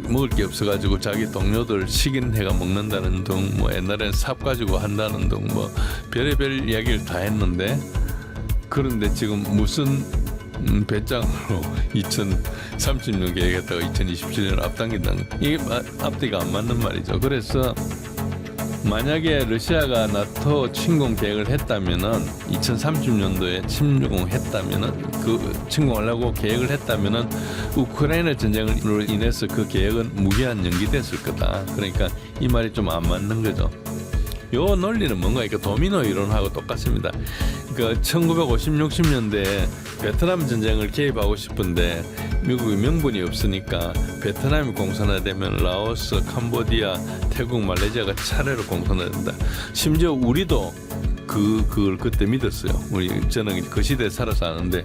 먹을 게 없어가지고 자기 동료들 식인해가 먹는다는 등 뭐 옛날엔 삽 가지고 한다는 등 뭐 별의별 이야기를 다 했는데 그런데 지금 무슨 배짱으로 2030년 계획했다가 2027년을 앞당긴다는 이게 앞뒤가 안 맞는 말이죠. 그래서 만약에 러시아가 나토 침공 계획을 했다면은 2030년도에 침공했다면은 그 침공하려고 계획을 했다면은 우크라이나 전쟁으로 인해서 그 계획은 무기한 연기됐을 거다. 그러니까 이 말이 좀 안 맞는 거죠. 요 논리는 뭔가 그러니까 도미노 이론하고 똑같습니다. 그러니까 1950, 60년대에 베트남 전쟁을 개입하고 싶은데 미국이 명분이 없으니까 베트남이 공산화되면 라오스, 캄보디아, 태국, 말레이시아가 차례로 공산화된다. 심지어 우리도 그걸 그때 믿었어요. 저는 그 시대에 살아서 아는데.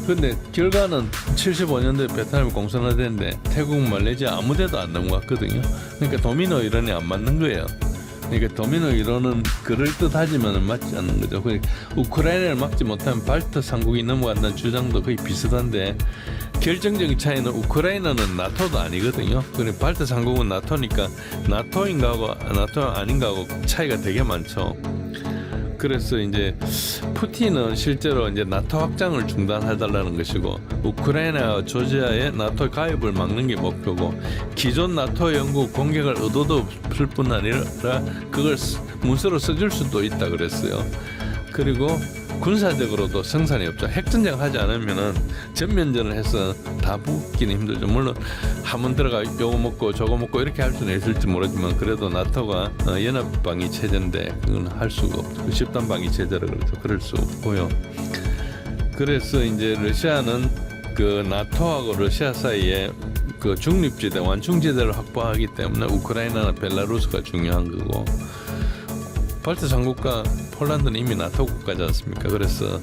근데 결과는 75년도에 베트남이 공산화됐는데 태국, 말레이시아 아무 데도 안 넘어갔거든요. 그러니까 도미노 이론이 안 맞는 거예요. 그러니까 도미노 이론은 그럴듯하지만 맞지 않는 거죠. 그러니까 우크라이나를 막지 못하면 발트 3국이 넘어간다는 주장도 거의 비슷한데 결정적인 차이는 우크라이나는 나토도 아니거든요. 그러니까 발트 3국은 나토니까 나토인가 하고 나토 아닌가 하고 차이가 되게 많죠. 그래서 이제 푸틴은 실제로 이제 나토 확장을 중단해달라는 것이고 우크라이나와 조지아의 나토 가입을 막는 게 목표고 기존 나토 영국 공격을 의도도 없을 뿐 아니라 그걸 문서로 써줄 수도 있다 그랬어요. 그리고 군사적으로도 성산이 없죠. 핵전쟁을 하지 않으면은 전면전을 해서 다 붙기는 힘들죠. 물론 한번 들어가 요거 먹고 저거 먹고 이렇게 할 수는 있을지 모르지만 그래도 나토가 연합방위 체제인데 그건 할 수가 없죠. 집단방위 체제라 그러죠. 그럴 수 없고요. 그래서 이제 러시아는 그 나토하고 러시아 사이에 그 중립지대, 완충지대를 확보하기 때문에 우크라이나나 벨라루스가 중요한 거고 발트 3국가 폴란드는 이미 나토 국가지 않습니까? 그래서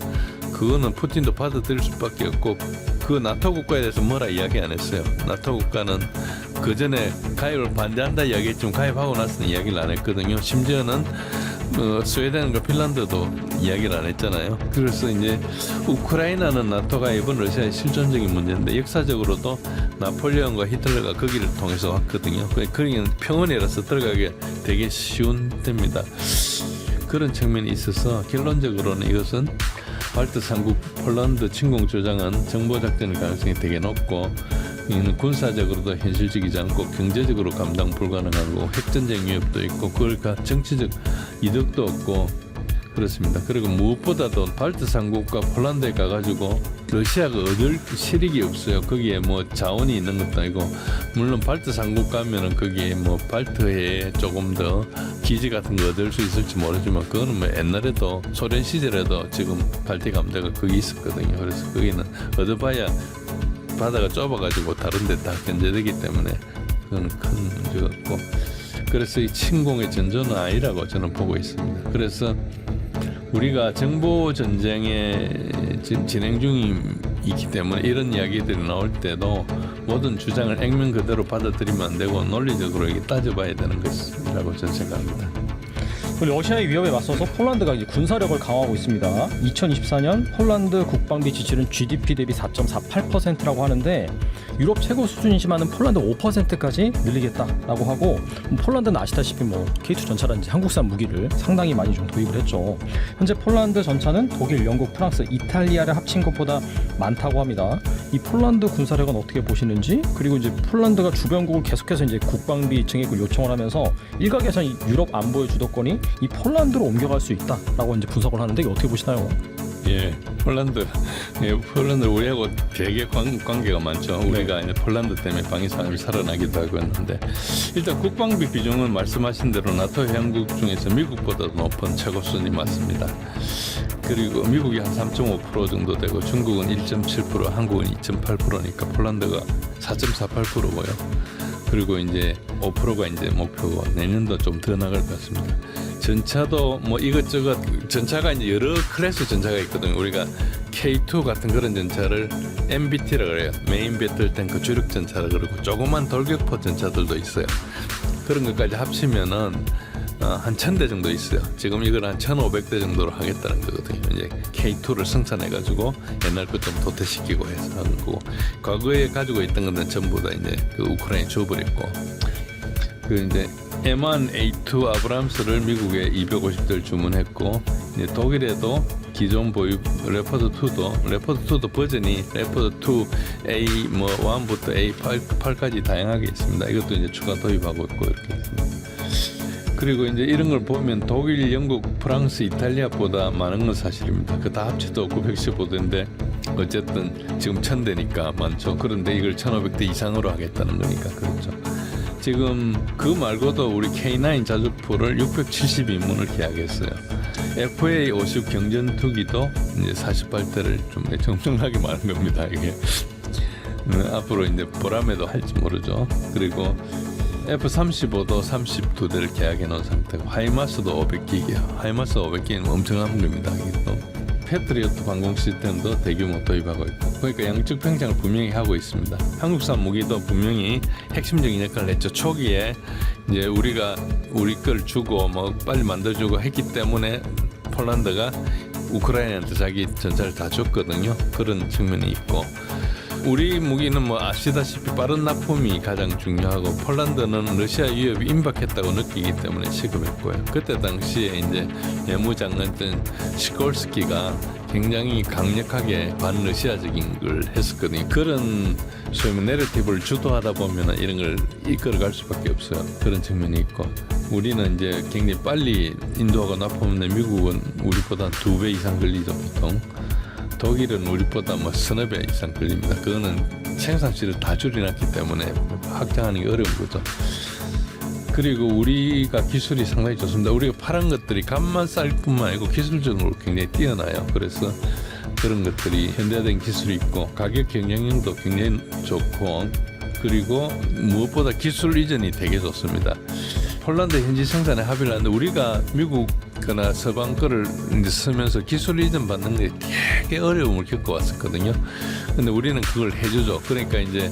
그거는 푸틴도 받아들일 수밖에 없고 그 나토 국가에 대해서 뭐라 이야기 안 했어요. 나토 국가는 그 전에 가입을 반대한다 이야기했지만 가입하고 나서는 이야기를 안 했거든요. 심지어는 스웨덴과 핀란드도 이야기를 안 했잖아요. 그래서 이제 우크라이나는 나토 가입은 러시아의 실존적인 문제인데 역사적으로도 나폴레옹과 히틀러가 거기를 통해서 왔거든요. 거기는 평원이라서 들어가기 되게 쉬운 데입니다. 그런 측면이 있어서 결론적으로는 이것은 발트 3국 폴란드 침공 조장은 정보작전의 가능성이 되게 높고 이는 군사적으로도 현실적이지 않고 경제적으로 감당 불가능하고 핵전쟁 위협도 있고 그걸 정치적 이득도 없고 그렇습니다. 그리고 무엇보다도 발트 3국과 폴란드에 가가지고 러시아가 얻을 실익이 없어요. 거기에 뭐 자원이 있는 것도 아니고 물론 발트 3국 가면은 거기에 뭐 발트해에 조금 더 기지 같은 거 얻을 수 있을지 모르지만 그거는 뭐 옛날에도 소련 시절에도 지금 발틱 함대가 거기 있었거든요. 그래서 거기는 얻어봐야 바다가 좁아가지고 다른 데 다 견제되기 때문에 그건 큰 문제가 없고 그래서 이 침공의 전조는 아니라고 저는 보고 있습니다. 그래서 우리가 정보 전쟁에 지금 진행 중이기 때문에 이런 이야기들이 나올 때도 모든 주장을 액면 그대로 받아들이면 안 되고 논리적으로 이게 따져봐야 되는 것이라고 저는 생각합니다. 러시아의 위협에 맞서서 폴란드가 이제 군사력을 강화하고 있습니다. 2024년 폴란드 국방비 지출은 GDP 대비 4.48%라고 하는데 유럽 최고 수준이지만은 폴란드 5%까지 늘리겠다라고 하고 폴란드는 아시다시피 뭐 K2 전차라든지 한국산 무기를 상당히 많이 좀 도입을 했죠. 현재 폴란드 전차는 독일, 영국, 프랑스, 이탈리아를 합친 것보다 많다고 합니다. 이 폴란드 군사력은 어떻게 보시는지 그리고 이제 폴란드가 주변국을 계속해서 이제 국방비 증액을 요청을 하면서 일각에서 유럽 안보의 주도권이 이 폴란드로 옮겨갈 수 있다라고 이제 분석을 하는데 어떻게 보시나요? 예, 폴란드 우리하고 되게 관계가 많죠. 우리가 이제 폴란드 때문에 방위산업이 살아나기도 하고 했는데 일단 국방비 비중은 말씀하신 대로 나토 회원국 중에서 미국보다도 높은 최고 수준이 맞습니다. 그리고 미국이 한 3.5% 정도 되고 중국은 1.7%, 한국은 2.8%니까 폴란드가 4.48%고요. 그리고 이제 5%가 이제 목표고 내년도 좀 더 나갈 것 같습니다. 전차도 뭐 이것저것 전차가 이제 여러 클래스 전차가 있거든요. 우리가 K2 같은 그런 전차를 MBT라 그래요. 메인 배틀 탱크 주력 전차라 그러고 조그만 돌격포 전차들도 있어요. 그런 것까지 합치면은 한 1000대 정도 있어요. 지금 이걸 한 1500대 정도로 하겠다는 거거든요. 이제 K2를 생산해가지고 옛날 것 좀 도태시키고 해서 하는 거고 과거에 가지고 있던 것은 전부 다 이제 그 우크라이나에 줘버렸고 그 이제 M1A2 아브람스를 미국에 250대를 주문했고 이제 독일에도 기존 보유 레퍼드 2도 버전이 레퍼드 2 A 뭐 1부터 A8까지 다양하게 있습니다. 이것도 이제 추가 도입하고 있고 이렇게 있습니다. 그리고 이제 이런 걸 보면 독일, 영국, 프랑스, 이탈리아보다 많은 건 사실입니다. 그 다 합쳐도 915대인데 어쨌든 지금 1000대니까 많죠. 그런데 이걸 1500대 이상으로 하겠다는 거니까 그렇죠. 지금 그 말고도 우리 K9 자주포를 672문을 계약했어요. FA-50 경전투기도 이제 48대를 좀 정정하게 많은 겁니다. 이게 앞으로 이제 보람에도 할지 모르죠. 그리고 F-35도 32대를 계약해 놓은 상태고 하이마스도 500기예요. 하이마스 500기는 엄청난 겁니다. 이게 또 패트리어트 방공 시스템도 대규모 도입하고 있고 그러니까 양적 팽창을 분명히 하고 있습니다. 한국산 무기도 분명히 핵심적인 역할을 했죠. 초기에 이제 우리가 우리 걸 주고 뭐 빨리 만들어주고 했기 때문에 폴란드가 우크라이나한테 자기 전차를 다 줬거든요. 그런 측면이 있고 우리 무기는 뭐 아시다시피 빠른 납품이 가장 중요하고 폴란드는 러시아 위협이 임박했다고 느끼기 때문에 시급했고요. 그때 당시에 이제 외무장관던 시콜스키가 굉장히 강력하게 반러시아적인 걸 했었거든요. 그런 소위 내러티브를 주도하다 보면 이런 걸 이끌어갈 수밖에 없어요. 그런 측면이 있고 우리는 이제 굉장히 빨리 인도하고 납품하는데 미국은 우리보다 2배 이상 걸리죠 보통. 독일은 우리보다 뭐 서너 배 이상 걸립니다. 그거는 생산실을 다 줄여놨기 때문에 확장하는 게 어려운 거죠. 그리고 우리가 기술이 상당히 좋습니다. 우리가 파란 것들이 값만 쌀 뿐만 아니고 기술적으로 굉장히 뛰어나요. 그래서 그런 것들이 현대화된 기술이 있고 가격 경쟁력도 굉장히 좋고 그리고 무엇보다 기술 이전이 되게 좋습니다. 폴란드 현지 생산에 합의를 하는데 우리가 미국이나 서방 거를 이제 쓰면서 기술 이전 받는 게 되게 어려움을 겪어왔었거든요. 근데 우리는 그걸 해주죠. 그러니까 이제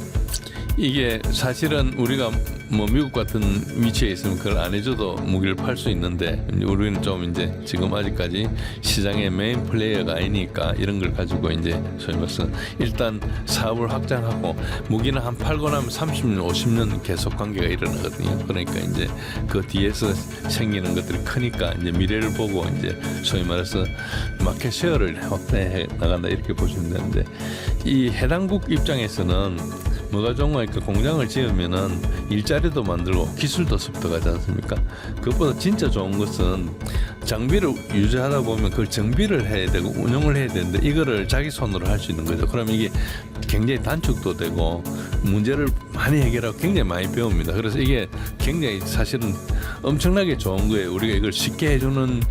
이게 사실은 우리가 뭐 미국 같은 위치에 있으면 그걸 안 해줘도 무기를 팔 수 있는데 우리는 좀 이제 지금 아직까지 시장의 메인 플레이어가 아니니까 이런 걸 가지고 이제 소위 말해서 일단 사업을 확장하고 무기는 한 팔고 나면 30년, 50년 계속 관계가 일어나거든요. 그러니까 이제 그 뒤에서 생기는 것들이 크니까 이제 미래를 보고 이제 소위 말해서 마켓 쉐어를 확대해 나간다 이렇게 보시면 되는데 이 해당국 입장에서는 뭐가 좋은 거니까 공장을 지으면은 일자리도 만들고 기술도 습득하지 않습니까? 그것보다 진짜 좋은 것은 장비를 유지하다 보면 그걸 정비를 해야 되고 운영을 해야 되는데 이거를 자기 손으로 할 수 있는 거죠. 그럼 이게 굉장히 단축도 되고 문제를 많이 해결하고 굉장히 많이 배웁니다. 그래서 이게 굉장히 사실은 엄청나게 좋은 거예요. 우리가 이걸 쉽게 해주는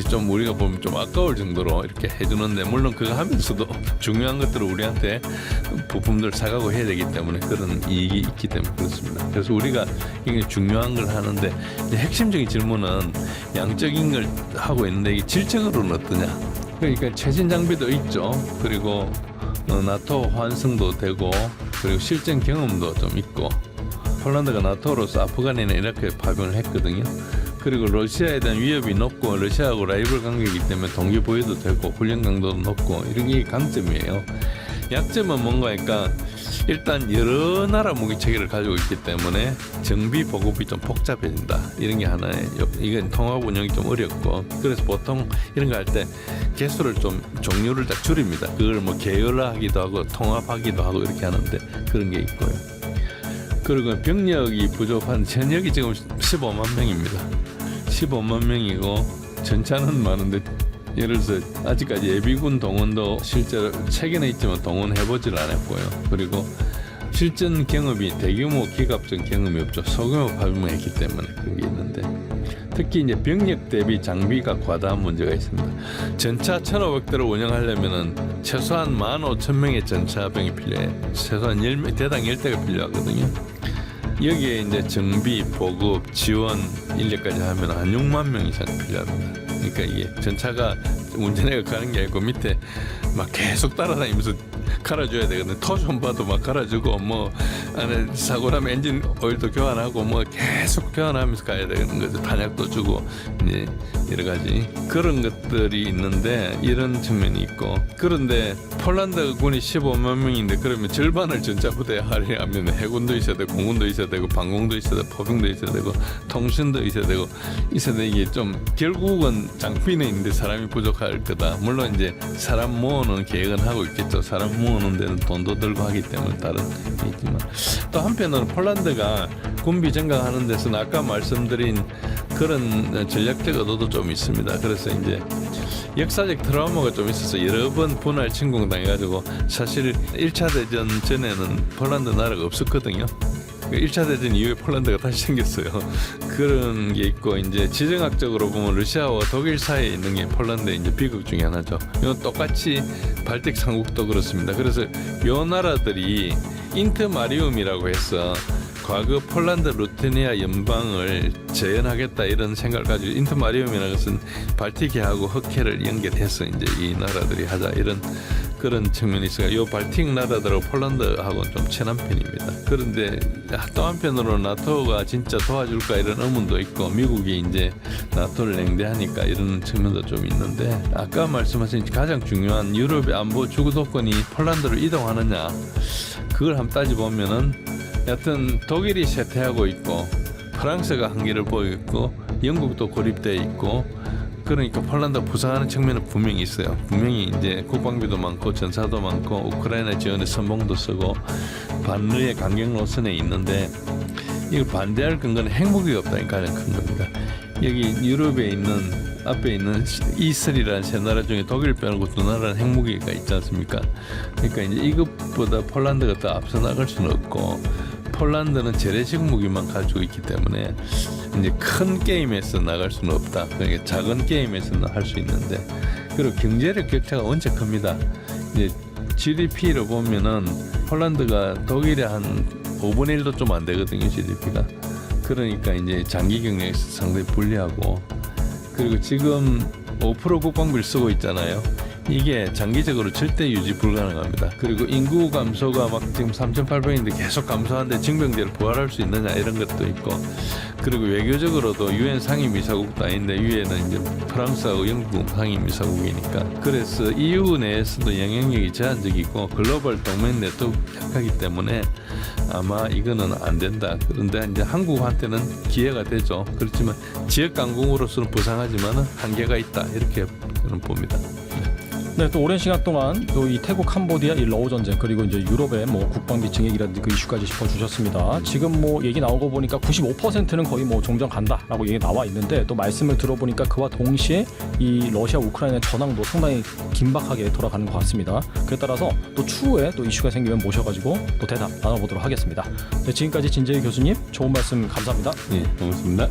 좀 우리가 보면 좀 아까울 정도로 이렇게 해주는데 물론 그거 하면서도 중요한 것들을 우리한테 부품들 사가고 해야 되기 때문에 그런 이익이 있기 때문에 그렇습니다. 그래서 우리가 이게 중요한 걸 하는데 이제 핵심적인 질문은 양적인 걸 하고 있는데 이게 질적으로는 어떠냐? 그러니까 최신 장비도 있죠. 그리고 나토 환승도 되고 그리고 실전 경험도 좀 있고 폴란드가 나토로서 아프간이나 이라크에 파병을 했거든요. 그리고 러시아에 대한 위협이 높고 러시아하고 라이벌 관계이기 때문에 동기부여도 되고 훈련 강도도 높고 이런 게 강점이에요. 약점은 뭔가니까 일단 여러 나라 무기 체계를 가지고 있기 때문에 정비 보급이 좀 복잡해진다. 이런 게 하나의 이건 통합 운영이 좀 어렵고 그래서 보통 이런 거 할 때 개수를 좀 종류를 딱 줄입니다. 그걸 뭐 계열화하기도 하고 통합하기도 하고 이렇게 하는데 그런 게 있고요. 그리고 병력이 부족한 전역이 지금 15만 명입니다. 15만 명이고 전차는 많은데 예를 들어서 아직까지 예비군 동원도 실제로 책에는 있지만 동원해보지를 않았고요. 그리고 실전 경험이 대규모 기갑전 경험이 없죠. 소규모 파병만 했기 때문에 그런 게 있는데 특히 이제 병력 대비 장비가 과다한 문제가 있습니다. 전차 1,500대를 운영하려면은 최소한 15,000명의 전차병이 필요해. 최소한 10명, 대당 10대가 필요하거든요. 여기에 이제 정비, 보급, 지원 인력까지 하면 한 6만 명 이상 필요합니다. 그러니까 이게 전차가 운전해가 가는 게 아니고 밑에 막 계속 따라다니면서 갈아줘야 되거든요. 토 좀 봐도 막 갈아주고 뭐 안에 사고 나면 엔진 오일도 교환하고 뭐 계속 교환하면서 가야 되는 거죠. 탄약도 주고 이제 여러 가지 그런 것들이 있는데 이런 측면이 있고 그런데 폴란드 군이 15만 명인데 그러면 절반을 전차부대에 할애하면 해군도 있어야 되고 공군도 있어야 되고 방공도 있어야 되고 포병도 있어야 되고 통신도 있어야 되고 이게 좀 결국은 장비는 있는데 사람이 부족할 거다. 물론 이제 사람 모으는 계획은 하고 있겠죠. 사람 모으는 데는 돈도 들고 하기 때문에 다른 게 있지만 또 한편으로는 폴란드가 군비 증강하는 데서는 아까 말씀드린 그런 전략적 의도도 좀 있습니다. 그래서 이제 역사적 트라우마가 좀 있어서 여러 번 분할 침공당해가지고 사실 1차 대전 전에는 폴란드 나라가 없었거든요. 1차 대전 이후에 폴란드가 다시 생겼어요. 그런 게 있고 이제 지정학적으로 보면 러시아와 독일 사이에 있는 게 폴란드의 이제 비극 중에 하나죠. 이건 똑같이 발틱 삼국도 그렇습니다. 그래서 요 나라들이 인터마리움이라고 해서 과거 폴란드 루테니아 연방을 재현하겠다 이런 생각을 가지고 인터마리움이라는 것은 발틱해하고 흑해를 연결해서 이제 이 나라들이 하자 이런 그런 측면이 있어요. 이 발틱 나라들하고 폴란드하고는 좀 친한 편입니다. 그런데 또 한편으로 나토가 진짜 도와줄까 이런 의문도 있고 미국이 이제 나토를 냉대하니까 이런 측면도 좀 있는데 아까 말씀하신 가장 중요한 유럽의 안보 주도권이 폴란드로 이동하느냐 그걸 한번 따져보면은 여튼 독일이 쇠퇴하고 있고 프랑스가 한계를 보이고 있고 영국도 고립되어 있고 그러니까 폴란드가 부상하는 측면은 분명히 있어요. 분명히 이제 국방비도 많고 전사도 많고 우크라이나 지원에 선봉도 쓰고 반르의 강경 노선에 있는데 이걸 반대할 근거는 핵무기가 없다는 게 가장 큰 겁니다. 여기 유럽에 있는 앞에 있는 이슬이라는 세 나라 중에 독일 빼놓고 두 나라는 핵무기가 있지 않습니까? 그러니까 이제 이것보다 폴란드가 더 앞서 나갈 수는 없고 폴란드는 재래식 무기만 가지고 있기 때문에 이제 큰 게임에서 나갈 수는 없다. 그러니까 작은 게임에서는 할 수 있는데 그리고 경제력 격차가 원체 큽니다. 이제 GDP로 보면은 폴란드가 독일의 한 5분의 1도 좀 안 되거든요, GDP가. 그러니까 이제 장기 경영에서 상당히 불리하고, 그리고 지금 5% 국방비를 쓰고 있잖아요. 이게 장기적으로 절대 유지 불가능합니다. 그리고 인구 감소가 막 지금 3,800인데 계속 감소하는데 징병제를 부활할 수 있느냐 이런 것도 있고, 그리고 외교적으로도 유엔 상임이사국도 아닌데 위에는 이제 프랑스하고 영국 상임이사국이니까, 그래서 EU 내에서도 영향력이 제한적이고 글로벌 동맹 네트워크 약하기 때문에 아마 이거는 안 된다. 그런데 이제 한국한테는 기회가 되죠. 그렇지만 지역 강국으로서는 부상하지만은 한계가 있다, 이렇게 저는 봅니다. 네, 또 오랜 시간 동안 또 이 태국, 캄보디아 이 러우 전쟁, 그리고 이제 유럽의 뭐 국방비 증액이라든지 그 이슈까지 짚어주셨습니다. 지금 뭐 얘기 나온 거 보니까 95%는 거의 뭐 종전 간다라고 얘기 나와 있는데, 또 말씀을 들어보니까 그와 동시에 이 러시아 우크라이나 전황도 상당히 긴박하게 돌아가는 것 같습니다. 그에 따라서 또 추후에 또 이슈가 생기면 모셔가지고 또 대답 나눠보도록 하겠습니다. 네, 지금까지 진재희 교수님 좋은 말씀 감사합니다. 네, 고맙습니다.